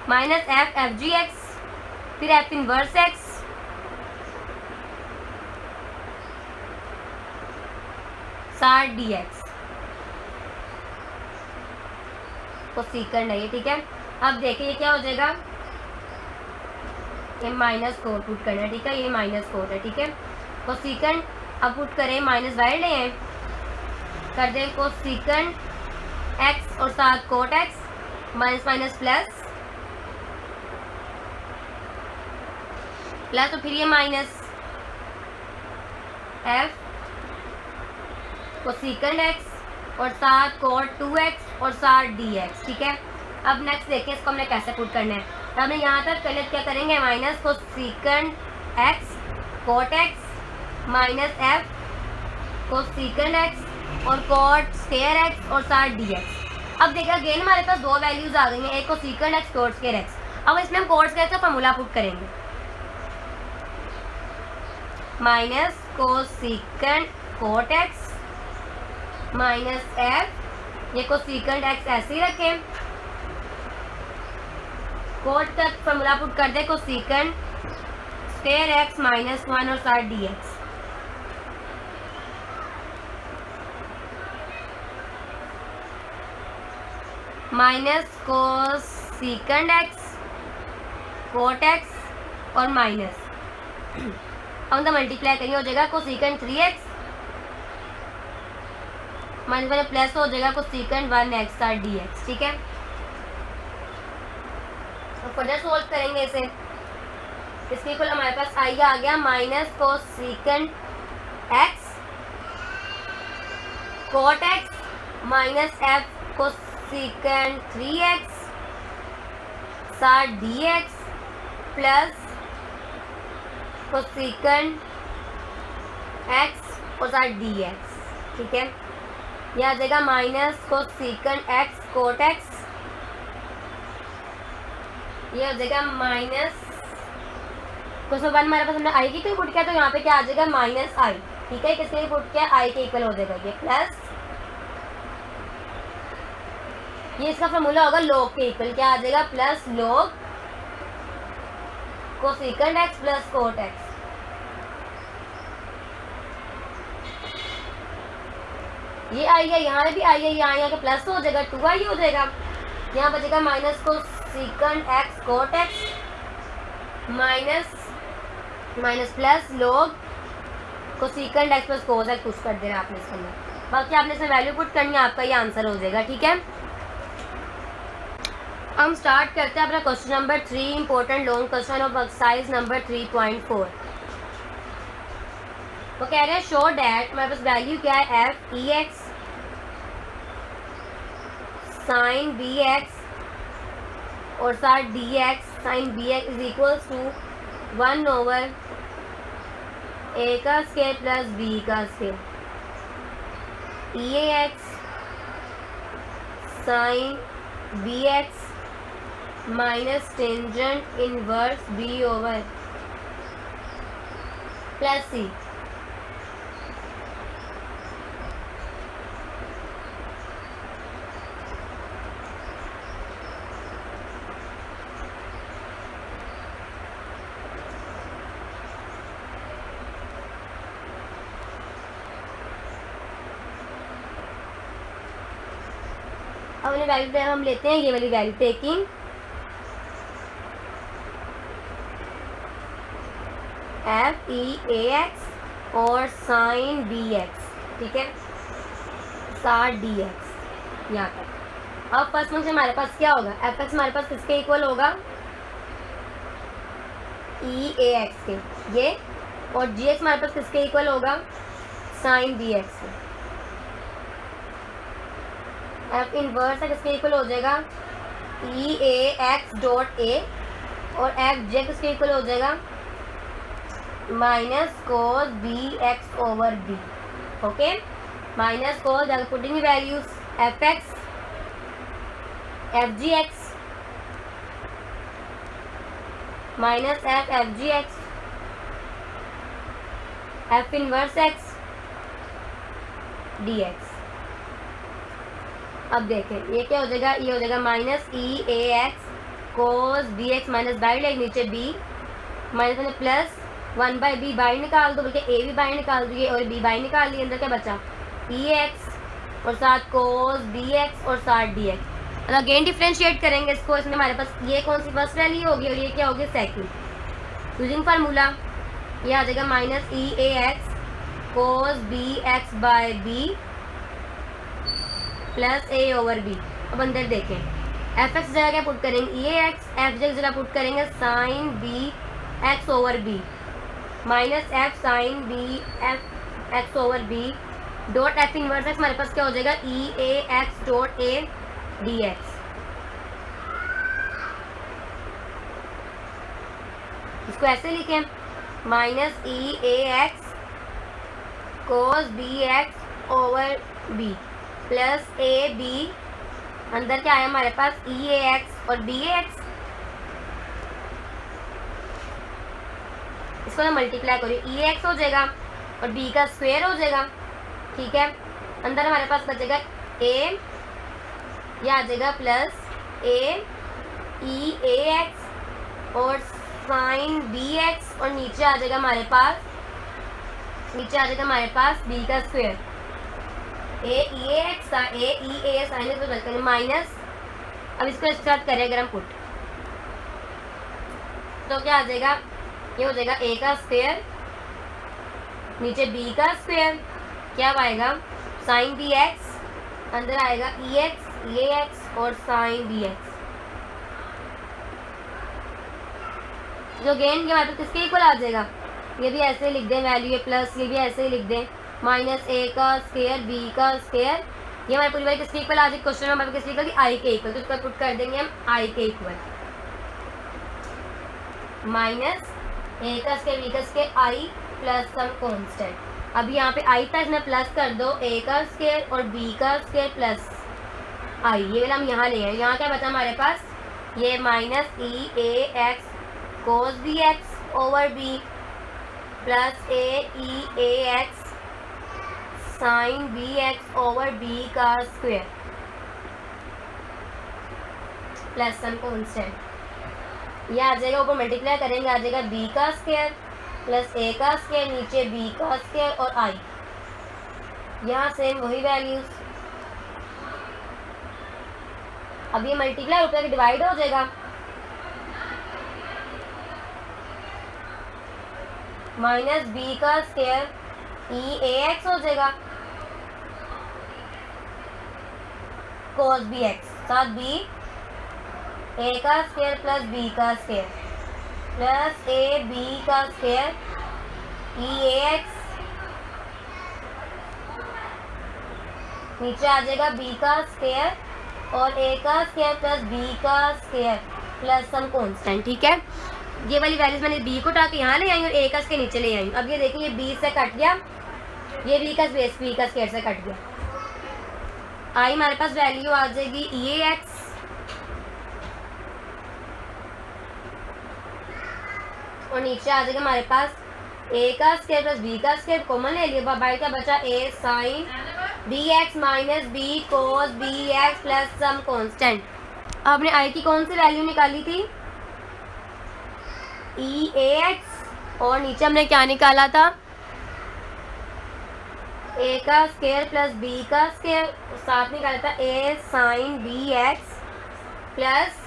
Speaker 1: minus f g x फिर f इनवर्स x साथ dx को सीकेंड है ये। ठीक है, अब देखिए क्या हो जाएगा, ये माइनस कोट पुट करना है। ठीक है, ये माइनस कोट है। ठीक है, को सीकेंड अब पुट करें, माइनस बाहर ले आए, कर दें को सीकेंड x और साथ cot x minus minus plus plus, तो फिर ये minus f cosecant x और साथ कोट 2x और साथ dx। ठीक है, अब नेक्स्ट देखिए इसको हमने कैसे पुट करना है। तो हमने यहाँ तक पहले क्या करेंगे, minus cosecant x cot x minus f cosecant x और कॉट स्क्वायर एक्स और साथ डी एक्स। अब देखिए अगेन हमारे पास दो वैल्यूज आ गई हैं, एक cosecant X cot square X. अब इसमें हम कॉट स्क्वायर का फॉर्मूला पुट करेंगे, minus cosecant cot X minus F, ये कोसेकेंड एक्स ऐसे ही रखें, कॉट का फॉर्मूला पुट कर दे कोसेकेंड स्क्वायर एक्स माइनस 1 और साथ D X. Minus cosecant X cot X और माइनस, अब तो मल्टीप्लाई करिए हो जाएगा कोसेकेंड 3x माइनस में प्लस हो जाएगा कोसेकेंड 1x साथ dx। ठीक है, तो फर्दर सोल्व करेंगे इसे। इसके इक्वल हमारे पास आई आ गया minus cosecant x cot x minus f cosecant 3x साथ dx प्लस कोसेकेंड x और साथ dx। ठीक है, यह आ जाएगा minus cosecant x cot x, ये हो जाएगा माइनस क्वेश्चन 1 हमारे पास हमने आई की कोई पुट किया, तो यहाँ पे क्या आ जाएगा माइनस आई। ठीक है, किसके लिए पुट किया, आई के इक्वल हो जाएगा ये, प्लस ये इसका फॉर्मूला होगा लॉग के इक्वल, क्या आ जाएगा plus log cosecant X plus cot x. ये आई है, यहाँ भी आई है, यहाँ के प्लस तो हो जाएगा 2i हो जाएगा, यहाँ बचेगा minus cosecant X cot X minus minus plus log cosecant X plus cos X push कर देना आपने इसके अंदर, बाकी आपने इसमें वैल्यू पुट करनी है, आपका ये आंसर हो जाएगा। ठीक है, हम स्टार्ट करते हैं अपना question number 3, important long question of exercise number 3.4। वो कह रहे हैं शो डैट, हमारे पास वैल्यू क्या है F E X sine B X और साथ D X sine B X is equals to 1 over A का स्क्वायर प्लस बी का square, E X sine B X minus tangent inverse B over plus C. अब उन्हें value हम लेते हैं, ये वाली value taking F E A X और साइन बी एक्स, ठीक है, साथ डी एक्स यहाँ तक। अब फर्स्ट फंक्शन हमारे पास क्या होगा, एफ एक्स हमारे पास किसके इक्वल होगा, ई ए एक्स के, ये, और जी एक्स हमारे पास किसके इक्वल होगा, साइन बी एक्स के। एफ इनवर्स है किसके इक्वल हो जाएगा, ई ए एक्स डॉट ए, और एफ जे किसके इक्वल हो जाएगा, minus cos B X over B. Okay, minus cos, putting values F X F G X minus F F G X F inverse X D X. अब देखें ये क्या हो जाएगा, ये हो जाएगा minus E A X cos B X minus by लेग नीचे बी माइनस में प्लस 1 बाई बी बाई निकाल दो, बल्कि ए भी बाई निकाल दिए और बी बाई निकाल दिए, अंदर क्या बचा ई एक्स और साथ कोस बी एक्स और साथ डी एक्स। अब अगेन डिफ्रेंशिएट करेंगे इसको, इसमें हमारे पास ये कौन सी फर्स्ट वैल्यू होगी और ये क्या होगी सेकंड। यूजिंग फार्मूला ये आ जाएगा minus E A X cos B X by B plus A over B. अब अंदर देखें एफ एक्स जगह क्या पुट करेंगे, ई ए एक्स, एफ जे जगह पुट करेंगे sine B X over B minus F sine B F X over B dot F inverse X हमारे पास क्या हो जाएगा, E A X dot A D X. इसको ऐसे लिखें minus E A X cos B X over B plus A B, अंदर क्या है हमारे पास ई ए एक्स और बी ए एक्स, इसको मैं मल्टीप्लाई करूँ, ई एक्स हो जाएगा और बी का स्क्वायर हो जाएगा, ठीक है। अंदर हमारे पास बचेगा ए, यह आ जाएगा plus A E A X और साइन बी एक्स, और नीचे आ जाएगा हमारे पास, बी का square, A E A X A E A sign X minus, अब इसको इसके साथ करें अगर हम पुट, तो क्या आ जाएगा, ये हो जाएगा ए का स्क्वायर नीचे बी का स्क्वायर, क्या आएगा साइन बी एक्स, अंदर आएगा ई एक्स और साइन बी एक्स, जो गेन के बाद किसके इक्वल आ जाएगा, ये भी ऐसे लिख दें वैल्यू, ये प्लस ये भी ऐसे ही लिख दें, माइनस ए का स्क्वायर बी का स्क्वायर, ये हमारे पूरी बार किसके इक्वल आ जाएगी, क्वेश्चन में हमारे किसके इक्वल, आई के इक्वल, तो इसको पुट कर देंगे हम आई के इक्वल, माइनस ए का स्क्वायर बी का स्क्वायर आई प्लस सम कांस्टेंट, अब यहाँ पे आई था इसमें प्लस कर दो, ए का स्क्वायर और बी का स्क्वायर प्लस आई, ये वाला हम यहाँ ले आए, यहाँ क्या बचा हमारे पास, ये minus E A X cos B X over B plus A E A X sine B X over B का स्क्वायर प्लस सम कांस्टेंट, ये आ जाएगा, ऊपर मल्टीप्लाई करेंगे आ जाएगा बी का स्क्वायर प्लस ए का स्क्वायर नीचे बी का स्क्वायर और आई, यहाँ सेम वही वैल्यूज, अब ये मल्टीप्लाई ऊपर के डिवाइड हो जाएगा, माइनस बी का स्क्वायर ई ए एक्स हो जाएगा कोस बी एक्स, साथ बी ए का स्क्वायर प्लस बी का स्क्वायर प्लस ए बी का स्क्वायर ई ए एक्स, नीचे आ जाएगा बी का स्क्वायर और ए का स्क्वायर प्लस बी का स्क्वायर प्लस सम कांस्टेंट, ठीक है। ये वाली वैल्यूज मैंने बी को उठा के यहाँ ले आई और ए का स्क्वायर नीचे ले आई, अब ये देखिए ये बी से कट गया, ये बी का स्क्वायर से कट गया, आई हमारे पास वैल्यू आ जाएगी ई ए एक्स और नीचे आ जाएगा हमारे पास ए का स्क्वायर प्लस बी का स्क्वायर, कॉमन ले लिया, बाहर क्या बचा A sine B X minus B cos B X plus some constant, आपने आई की कौन सी वैल्यू निकाली थी, ई ए एक्स, और नीचे हमने क्या निकाला था, ए का स्क्वायर प्लस बी का स्क्वायर, साथ निकाला था A sine B X plus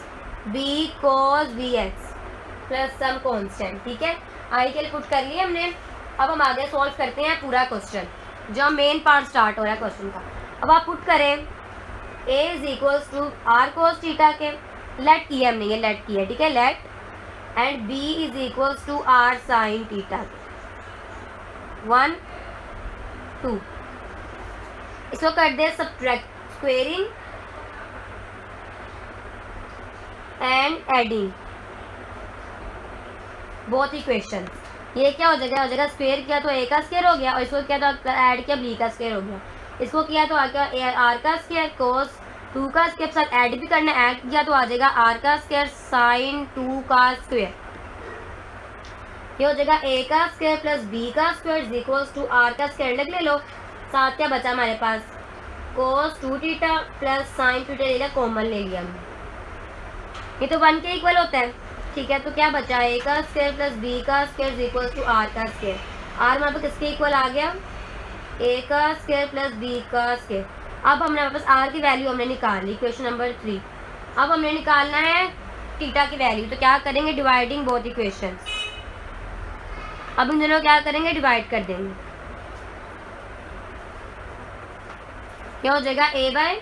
Speaker 1: B cos B X plus some constant, ठीक है। आई के लिए पुट कर लिए हमने, अब हम आगे सॉल्व करते हैं पूरा क्वेश्चन, जो मेन पार्ट स्टार्ट हो रहा है क्वेश्चन का। अब आप पुट करें a is equals to R cos theta के, लेट किया हमने, ये लेट किया, ठीक है, let and b is equals to R sine theta, 1 2, इसको कर दे subtract, squaring and adding both equation, ये क्या हो जाएगा स्क्वायर किया तो ए का स्क्वायर हो गया और इसको किया तो ऐड किया बी का स्क्वायर हो गया, इसको किया तो आ गया आर का स्क्वायर कोस 2 का स्क्वायर, साथ ऐड भी करना, ऐड किया तो आ जाएगा आर का स्क्वायर साइन 2 का स्क्वायर, ये हो जाएगा ए का स्क्वायर प्लस बी का square is equals to R का स्क्वायर ले लो, साथ क्या बचा हमारे पास cos 2 theta plus sine theta ले लिया, कॉमन ले लिया हमने, ये तो 1 के इक्वल होता है, ठीक है। तो क्या बचा ए का स्क्वायर प्लस बी का square is equal to R का स्क्वायर, आर हमारे पास किसके इक्वल आ गया, ए का स्क्वायर प्लस बी का स्क्वायर, अब हमने हमारे पास आर की वैल्यू हमने निकाल ली, क्वेश्चन नंबर 3, अब हमने निकालना है थीटा की वैल्यू, तो क्या करेंगे डिवाइडिंग बोथ इक्वेशन, अब इन दोनों क्या करेंगे डिवाइड कर देंगे, क्या हो जाएगा A by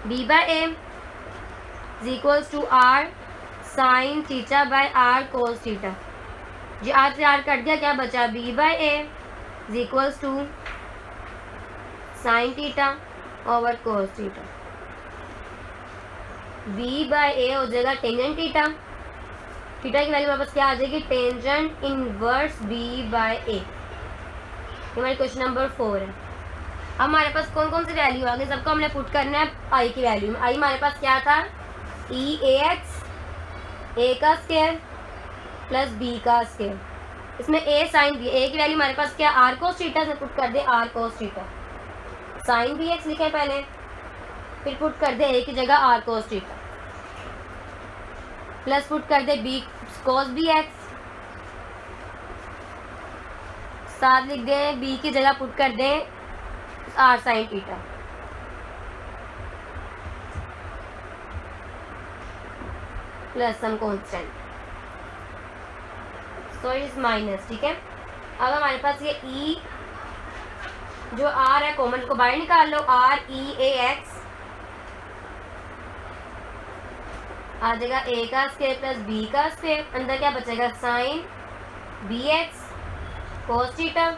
Speaker 1: B by A is equals to R sine theta by R cos theta, जी आर से आर कट गया, क्या बचा B by A is equals to sine theta over cos theta, B by A हो जाएगा tangent theta, theta की value वापस क्या आ जाएगी tangent inverse B by A, हमारे क्वेश्चन नंबर 4 है, अब हमारे पास कौन कौन सी वैल्यू आ गई, सबको हमने पुट करना है आई की वैल्यू में। आई हमारे पास क्या था, ई ए एक्स ए का स्क्वायर प्लस बी का स्क्वायर, इसमें ए साइन बी, ए की वैल्यू हमारे पास क्या, आर कोस थीटा से पुट कर दे R cos theta, sine B X लिखे पहले, फिर पुट कर दे ए की जगह R cos theta, plus put कर दे बी कोस बी एक्स, साथ लिख दें बी की जगह पुट कर दें R sine theta, plus some constant, so is minus. ठीक है, अब हमारे पास ये ई जो आर है कॉमन को बाहर निकाल लो, आर ई ए एक्स आ जाएगा ए का स्क्वायर प्लस बी का स्क्वायर, अंदर क्या बचेगा sine B X cos theta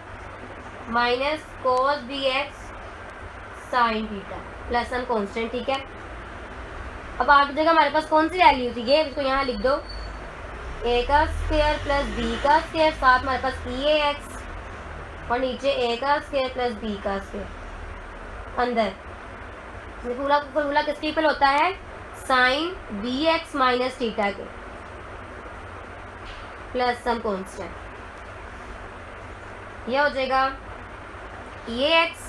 Speaker 1: minus cos B X sine theta plus some constant. ठीक है, अब आगे जगह हमारे पास कौन सी वैल्यू थी, ये इसको यहाँ लिख दो, ए का स्क्वायर प्लस बी का स्क्वायर, साथ हमारे पास ई ए एक्स और नीचे ए का स्क्वायर प्लस बी का स्क्वायर, अंदर फॉर्मूला किसके इक्वल होता है, sine B X minus theta के प्लस सम कांस्टेंट, यह हो जाएगा ये एक्स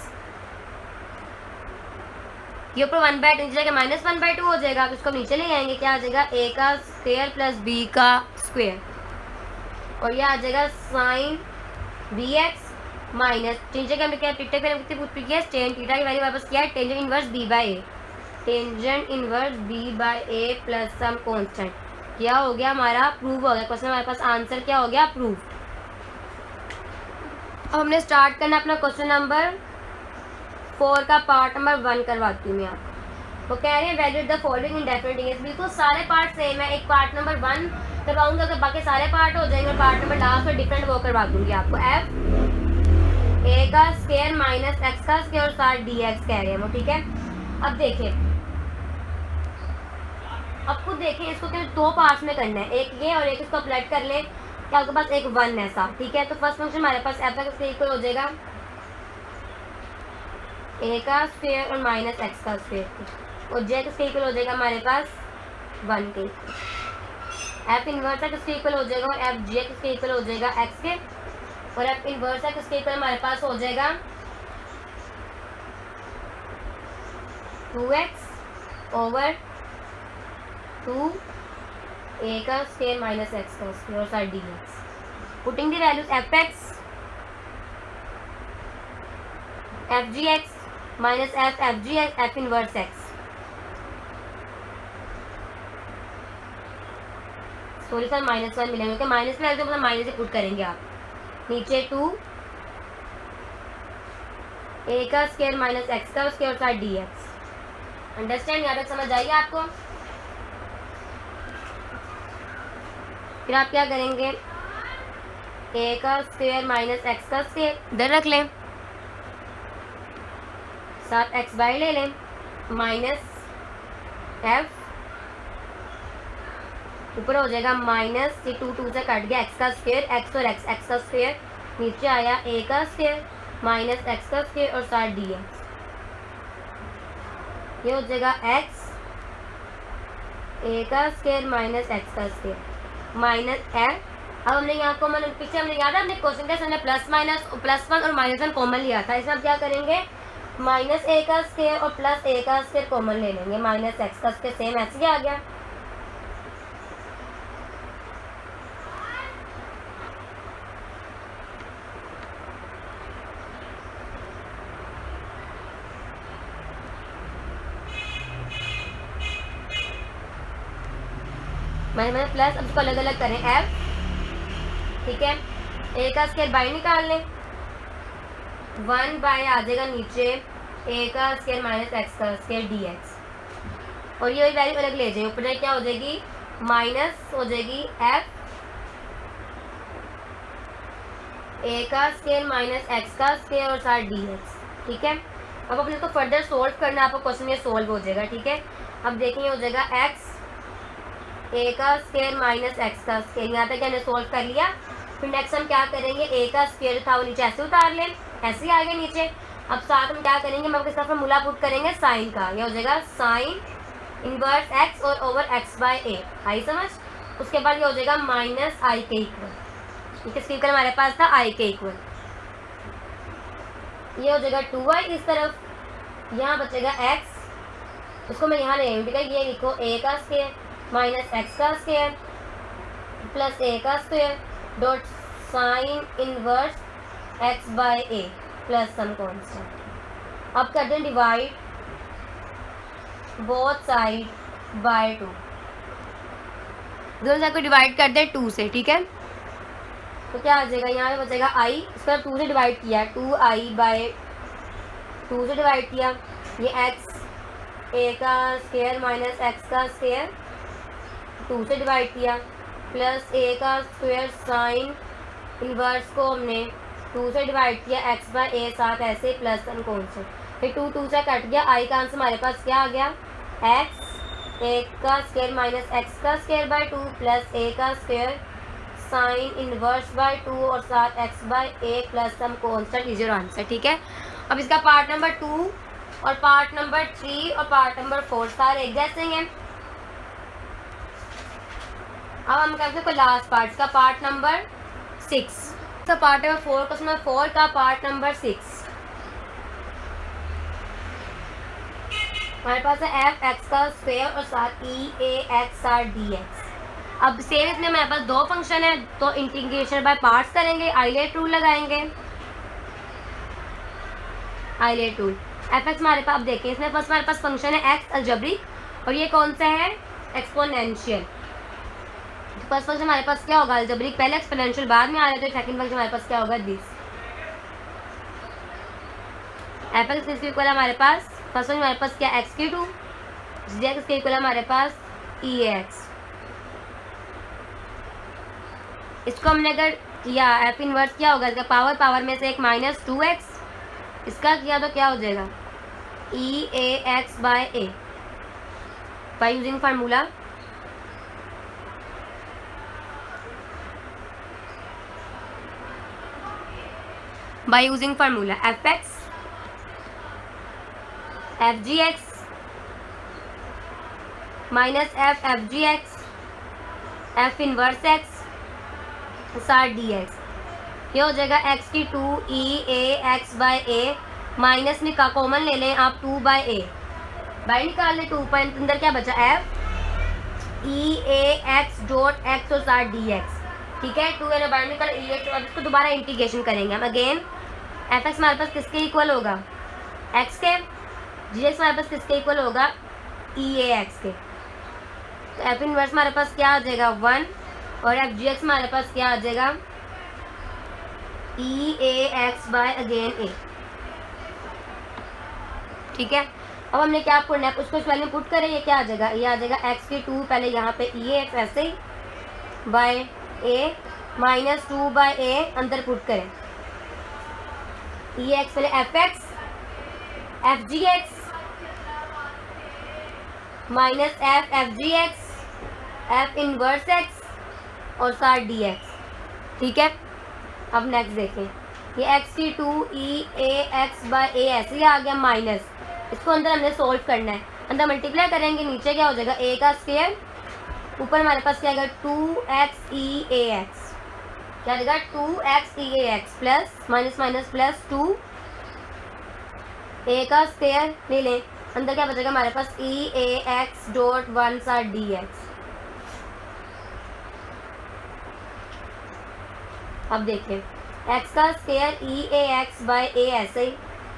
Speaker 1: ये ऊपर 1/2 नीचे जाके -1/2 हो जाएगा, तो इसको नीचे ले आएंगे, क्या आ जाएगा ए का स्क्वायर प्लस बी का स्क्वायर, और ये आ जाएगा साइन बी एक्स माइनस नीचे के हमने क्या थीटा पे कितनी पुट किया, टेन थीटा की वैल्यू वापस क्या है, tangent inverse B by A, tangent inverse B by A plus some constant, क्या हो गया हमारा, प्रूव हो गया क्वेश्चन, हमारे पास आंसर क्या हो गया, प्रूव। अब हमने स्टार्ट करना अपना क्वेश्चन नंबर 4 का पार्ट नंबर 1 करवाती हूँ मैं आपको। तो कह रहे हैं valuate the following in definite English, बिल्कुल सारे पार्ट सेम है, एक पार्ट नंबर 1 करवाऊंगा तो बाकी सारे पार्ट हो जाएंगे, और पार्ट नंबर लास्ट में डिफरेंट वो करवा दूंगी आपको। एफ ए का स्क्वायर माइनस एक्स का स्क्वायर और साथ डी एक्स कह रहे हैं वो। ठीक है, अब देखें, अब खुद देखें, इसको क्या दो पार्ट्स में करना है, एक ये और एक इसको प्लट कर लें, क्या आपके पास एक 1 है साथ। ठीक है, तो फर्स्ट फंक्शन हमारे पास एफ एक्स के इक्वल हो जाएगा ए का स्क्वायर और माइनस एक्स का स्क्वायर, और जे किसके इक्वल हो जाएगा हमारे पास 1 के, एफ इनवर्स है किसके इक्वल हो जाएगा, और एफ जे किसके इक्वल हो जाएगा एक्स के, और एफ इनवर्स है किसके इक्वल हमारे पास हो जाएगा 2x ओवर 2 ए का स्क्वायर माइनस एक्स का स्क्वायर और साथ D x, putting the values F X F G X minus F G X F inverse x, sorry sir -1 मिलेंगे, क्योंकि माइनस में मतलब माइनस से पुट करेंगे आप, नीचे 2 ए का स्क्वायर माइनस एक्स का स्क्वायर और साथ डी एक्स। अंडरस्टैंड, यहाँ तक समझ आइए आपको। फिर आप क्या करेंगे, ए का स्क्वायर माइनस एक्स का स्क्वायर इधर रख लें, साथ एक्स बाहर ले लें, माइनस एफ ऊपर हो जाएगा माइनस, ये 2 से कट गया, एक्स का स्क्वायर एक्स और एक्स एक्स का स्क्वायर, नीचे आया ए का स्क्वायर माइनस एक्स का स्क्वायर और साथ डी एक्स, ये हो जाएगा एक्स ए का स्क्वायर माइनस एक्स का स्क्वायर माइनस एफ। अब हमने यहाँ को मतलब पीछे हमने याद है अपने क्वेश्चन के हमने +1 और -1 कॉमन लिया था, इसमें हम क्या करेंगे, माइनस ए का स्क्वायर और प्लस ए का स्क्वायर कॉमन ले लेंगे, माइनस एक्स का स्क्वायर सेम ऐसे ही आ गया। मैंने प्लस, अब इसको अलग अलग करें एफ, ठीक है, ए का स्क्वायर बाई निकाल लें, 1 बाय आ जाएगा नीचे ए का स्क्वायर माइनस एक्स का स्क्वायर डी एक्स, और ये वैल्यू अलग ले जाए, ऊपर क्या हो जाएगी माइनस हो जाएगी एफ ए का स्क्वायर माइनस एक्स का स्क्वायर और साथ डी एक्स। ठीक है, अब अपने इसको फर्दर सोल्व करना, आपको क्वेश्चन ये सोल्व हो जाएगा। ठीक है, अब देखेंगे हो जाएगा एक्स ए का स्क्वायर माइनस एक्स का स्क्वायर, यहाँ तक हमने सोल्व कर लिया। फिर नेक्स्ट हम क्या करेंगे, ए का स्क्वायर था वो नीचे ऐसे उतार लें, ऐसे ही आ गया नीचे, अब साथ में क्या करेंगे, हम किसका फॉर्मूला पुट करेंगे, साइन का। यह हो जाएगा साइन इनवर्स एक्स और ओवर एक्स बाय ए, आई समझ। उसके बाद ये हो जाएगा माइनस आई के इक्वल, किसके इक्वल हमारे पास था, आई के इक्वल। ये हो जाएगा 2y इस तरफ, यहाँ बचेगा x, उसको मैं यहाँ ले आऊँ, ठीक है। ये लिखो a का स्क्वायर माइनस x का स्क्वायर प्लस a का square dot sine inverse x by a plus some constant. अब कर दें डिवाइड बोथ साइड बाय 2, दोनों साइड को डिवाइड कर दें 2 से, ठीक है। तो क्या आ जाएगा, यहाँ पे बचेगा i, इसका 2 से डिवाइड किया, 2i बाय 2 से डिवाइड किया, ये x a का स्क्वायर माइनस x का स्क्वायर 2 से डिवाइड किया प्लस a का स्क्वायर साइन इनवर्स को हमने 2 से डिवाइड किया, x बाय a साथ ऐसे प्लस सम कॉन्स्टेंट, फिर 2 से कट गया, i का आंसर हमारे पास क्या आ गया, x a का स्क्वायर माइनस x का स्क्वायर बाय 2 प्लस a का स्क्वायर साइन इनवर्स बाय 2 और साथ x by a plus some constant is your answer, ठीक है। अब इसका पार्ट नंबर 2 और पार्ट नंबर 3 और पार्ट नंबर 4 सारे एक जैसे हैं। अब हम करते हैं लास्ट पार्ट का, पार्ट नंबर 6 का, पार्ट नंबर 4 क्वेश्चन नंबर 4 का पार्ट नंबर 6 हमारे पास है एफ एक्स का स्क्वायर और साथ ई A x R D X. अब सेम इसमें हमारे पास दो फंक्शन है, तो इंटीग्रेशन बाय पार्ट्स करेंगे, आइलेट रूल लगाएंगे, आइलेट रूल। एफ एक्स हमारे पास, अब देखें इसमें फर्स्ट हमारे पास फंक्शन है एक्स अलजेब्रिक और ये कौन सा है, एक्सपोनेंशियल। फर्स्ट फंक्शन हमारे पास क्या होगा, अलजेब्रिक पहले, एक्सपोनेंशियल बाद में आ रहा है, तो सेकंड फंक्शन हमारे पास क्या होगा, दिस। एफ एक्स किसके इक्वल है हमारे पास, फर्स्ट फंक्शन हमारे पास क्या, एक्स की 2, जी एक्स के इक्वल है हमारे पास ई एक्स। इसको हमने अगर किया एफ इनवर्स क्या होगा, इसका पावर पावर में से एक माइनस 2x, इसका किया तो क्या हो जाएगा, E A X by A by using formula. By using formula F X F G X minus F F G X F inverse X साथ डी एक्स। ये हो जाएगा एक्स की 2 E A X by A minus में का common ले लें आप 2 बाय ए, बाय निकाल लें 2 पॉइंट अंदर क्या बचा, F E A X dot x और साथ डी एक्स, ठीक है। 2 है बाय निकाल ई एक्स, अब इसको दोबारा इंटीग्रेशन करेंगे हम अगेन। एफ एक्स हमारे पास किसके इक्वल होगा, एक्स के, जी एक्स हमारे पास किसके इक्वल होगा, ई ए एक्स के। तो एफ इनवर्स हमारे पास क्या आ जाएगा 1 और एफ जी एक्स हमारे पास क्या आ जाएगा, E A X bye again ए, ठीक है। अब हमने क्या करना है, उसको पहले पुट करें, ये क्या आ जाएगा, ये आ जाएगा एक्स की 2 पहले यहाँ पे ई एक्स ऐसे ही बाय ए माइनस 2 बाय ए अंदर पुट करें, ई एक्स पहले F X F G X minus F F G X F inverse X और साथ डी एक्स, ठीक है। अब नेक्स्ट देखें, ये एक्स की 2 ई ए एक्स बाय ए ऐसे ही आ गया माइनस, इसको अंदर हमने सोल्व करना है, अंदर मल्टीप्लाई करेंगे, नीचे क्या हो जाएगा ए का स्क्वायर, ऊपर हमारे पास क्या आएगा 2x ई ए एक्स, क्या आ जाएगा 2x E A X plus minus minus plus 2 A का स्क्वायर ले लें, अंदर क्या बचेगा हमारे पास ई ए एक्स डॉट 1 साथ डी एक्स। अब देखें x का square E A X by ए ऐसे ही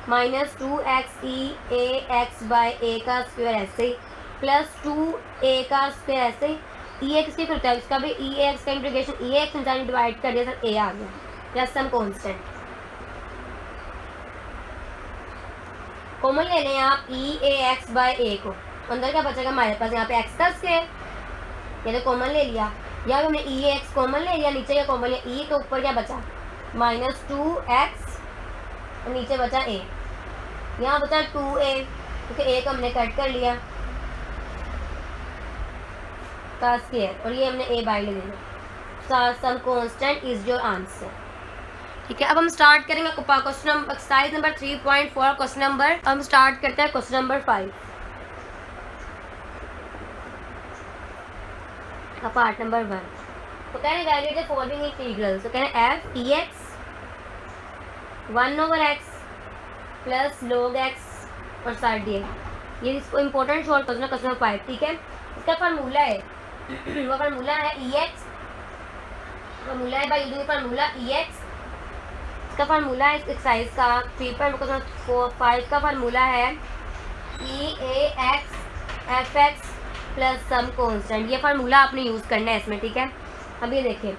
Speaker 1: minus 2x E A X by ए का स्क्वायर ऐसे ही प्लस 2a का स्क्वायर ऐसे ही, ई एक्स की करता है इसका भी ई ए एक्स का इंटीग्रेशन ई एक्स इंसान डिवाइड कर दिया सर ए आ गया प्लस सम कॉन्स्टेंट। कॉमन ले लें आप ई ए एक्स बाय ए को, अंदर क्या बचेगा हमारे पास यहाँ पे x का स्क्वायर, ये तो कॉमन ले लिया, या हमने ई ए एक्स कॉमन ले लिया, नीचे क्या कॉमन लिया ई, तो ऊपर क्या बचा माइनस 2x और नीचे बचा a, यहाँ बचा 2a क्योंकि a को हमने कट कर लिया का स्क्वायर और ये हमने a बाय ले लिया, some constant is your answer. ठीक है, अब हम स्टार्ट करेंगे question number exercise number 3.4 question number. हम स्टार्ट करते हैं क्वेश्चन नंबर 5 का पार्ट नंबर 1। तो कह रहे वैल्यू द फॉलोइंग इंटीग्रल। तो कह रहे F E X 1/x plus log x और साइड डी एक्स। ये इसको इंपॉर्टेंट शॉर्ट क्वेश्चन है, क्वेश्चन नंबर 5। ठीक है, इसका फार्मूला है वो फार्मूला है ई एक्स, फार्मूला है by using formula E X. इसका फार्मूला है इस एक्सरसाइज का 3.4 का फार्मूला है E A X F X plus some constant. ये फार्मूला आपने यूज़ करना है इसमें। ठीक है, अब ये देखिए,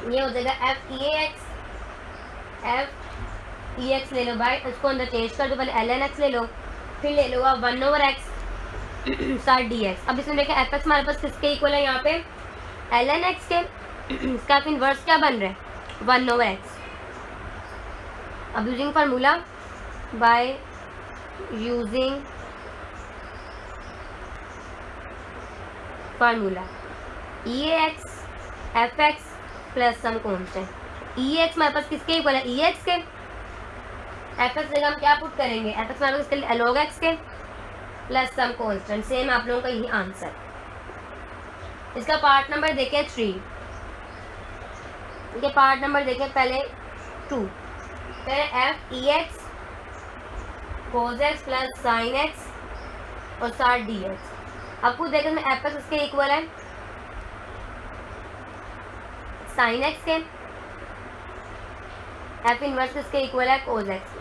Speaker 1: ये हो जाएगा F E X, F E x ले लो भाई, इसको अंदर चेंज कर दो। पहले एल एन एक्स ले लो, फिर ले लो आप 1/x साइड डी एक्स। अब इसमें देखिए एफ एक्स हमारे पास किसके इक्वल है, यहाँ पे एल एन एक्स के। इसका इनवर्स क्या बन रहा है 1/x। अब using formula by using formula E X F X plus some constant. E X हमारे पास किसके इक्वल है, ई एक्स के। एफ एक्स जगह हम क्या पुट करेंगे, एफ एक्स हमारे पास किसके log एक्स के प्लस सम कॉन्स्टेंट। सेम आप लोगों का यही आंसर। इसका पार्ट नंबर देखें 3, इसके पार्ट नंबर देखें पहले 2। फिर F E x cos x plus sine x और साइड डी एक्स। आपको देखें में एफ एक्स इसके इक्वल है साइन एक्स के, एफ इनवर्स इसके इक्वल है कोज एक्स।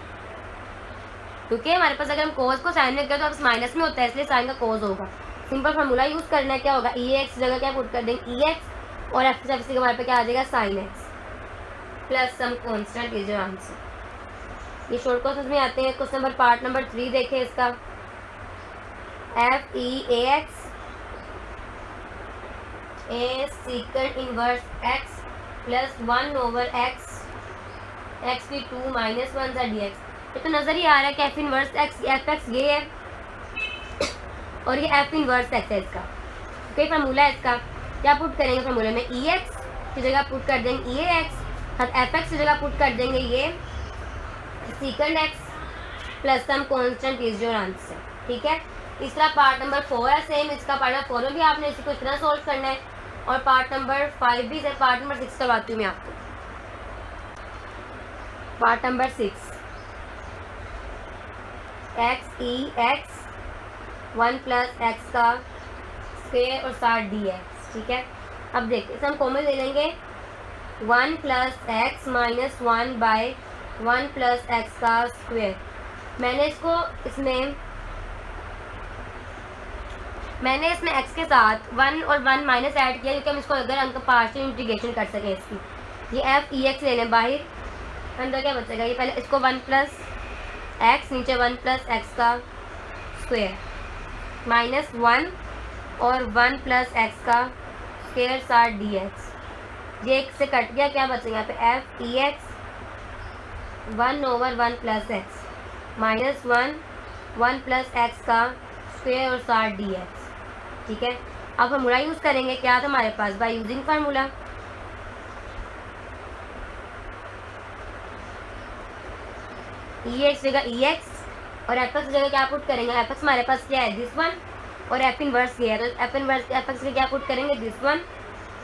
Speaker 1: क्योंकि हमारे पास अगर हम कोज को साइन में करें तो अब माइनस में होता है, इसलिए साइन का कोज होगा। सिंपल फार्मूला यूज़ करना है, क्या होगा ई एक्स जगह क्या पुट कर देंगे ई एक्स और एफ से हमारे पे क्या आ जाएगा sine X plus some constant is your answer. ये शॉर्ट क्वेश्चन में आते हैं। क्वेश्चन नंबर पार्ट नंबर 3 देखें इसका F E A X A second inverse X plus 1/x X की 2 माइनस 1 सा डी एक्स। ये तो नज़र ही आ रहा है कि F inverse x F x ये है और ये एफ इनवर्स एक्स है इसका। कोई फार्मूला है इसका, क्या पुट करेंगे फार्मूले में ई एक्स की जगह पुट कर देंगे E A X, F X की जगह पुट कर देंगे ये second X plus some constant is your answer. ठीक है, तीसरा पार्ट नंबर 4 है सेम। इसका पार्ट नंबर 4 में भी आपने इसी को इतना सोल्व करना है और पार्ट नंबर 5 भी है। पार्ट नंबर 6 करवाती हूँ मैं आपको। पार्ट नंबर 6 एक्स ई एक्स 1+x का स्क्वायर और साथ डी एक्स। ठीक है, अब देखते हैं, हम कॉमन ले लेंगे 1+x माइनस 1/1+x का स्क्वायर। मैंने इसमें x के साथ 1 और 1 माइनस ऐड किया क्योंकि हम इसको अगर अंक पार्शियल इंटीग्रेशन कर सकें इसकी। ये एफ ई एक्स ले लें बाहर, अंदर क्या बचेगा, ये पहले इसको 1+x नीचे 1+x का स्क्वायर माइनस 1 और 1+x का स्क्वायर साथ डी एक्स। ये एक से कट गया, क्या बचेगा यहाँ पे F E x 1/1+x minus 1+x का स्क्वायर और साथ डी एक्स। ठीक है, अब फार्मूला यूज़ करेंगे, क्या था हमारे पास by using formula E X जगह ई एक्स और एफ एक्स जगह क्या पुट करेंगे, एफ एक्स हमारे पास क्या है दिस वन और एफ इनवर्स ये है, तो एफ इनवर्स एफ एक्स क्या पुट करेंगे दिस वन,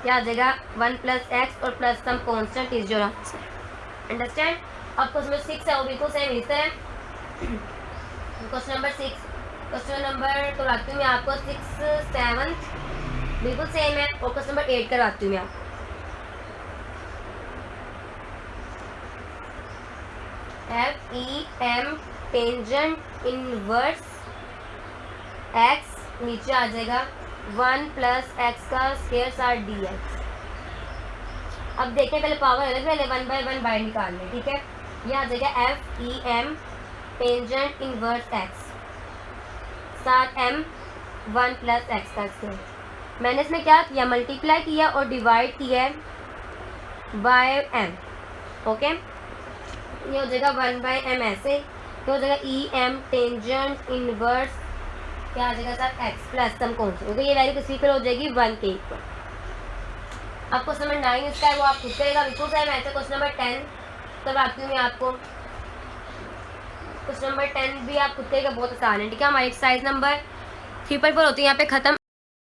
Speaker 1: क्या आ जाएगा 1+x और plus some constant is your answer. Understand. अब क्वेश्चन नंबर 6 है वो बिल्कुल सेम इस तरह। क्वेश्चन नंबर 6 क्वेश्चन नंबर करवाती हूँ मैं आपको 6 7 बिल्कुल सेम है और क्वेश्चन नंबर 8 करवाती हूँ मैं आपको। F E M tangent inverse X नीचे आ जाएगा 1+x का स्क्वायर साथ डी एक्स। अब देखें पहले पावर अलग पहले 1/1 बाहर निकाल लें। ठीक है, यह आ जाएगा F E M tangent inverse X साथ m 1+x का स्क्वायर। मैंने इसमें क्या किया, मल्टीप्लाई किया और डिवाइड किया बाय m। ओके, ये हो जाएगा 1/m ऐसे, ये हो जाएगा ई एम टेंजेंट इनवर्स क्या आ जाएगा सर x प्लस सम कौन सा, क्योंकि ये वैल्यू किसी पर हो जाएगी 1 के इक्वल। अब क्वेश्चन नंबर 9 इसका है वो आप खुद करेगा। बिल्कुल सही आंसर क्वेश्चन नंबर 10 करवाती हूँ मैं आपको। क्वेश्चन नंबर 10 भी आप खुद करेगा, बहुत आसान है। ठीक है, हमारी एक्सरसाइज नंबर 3.4 होती है यहाँ पे खत्म।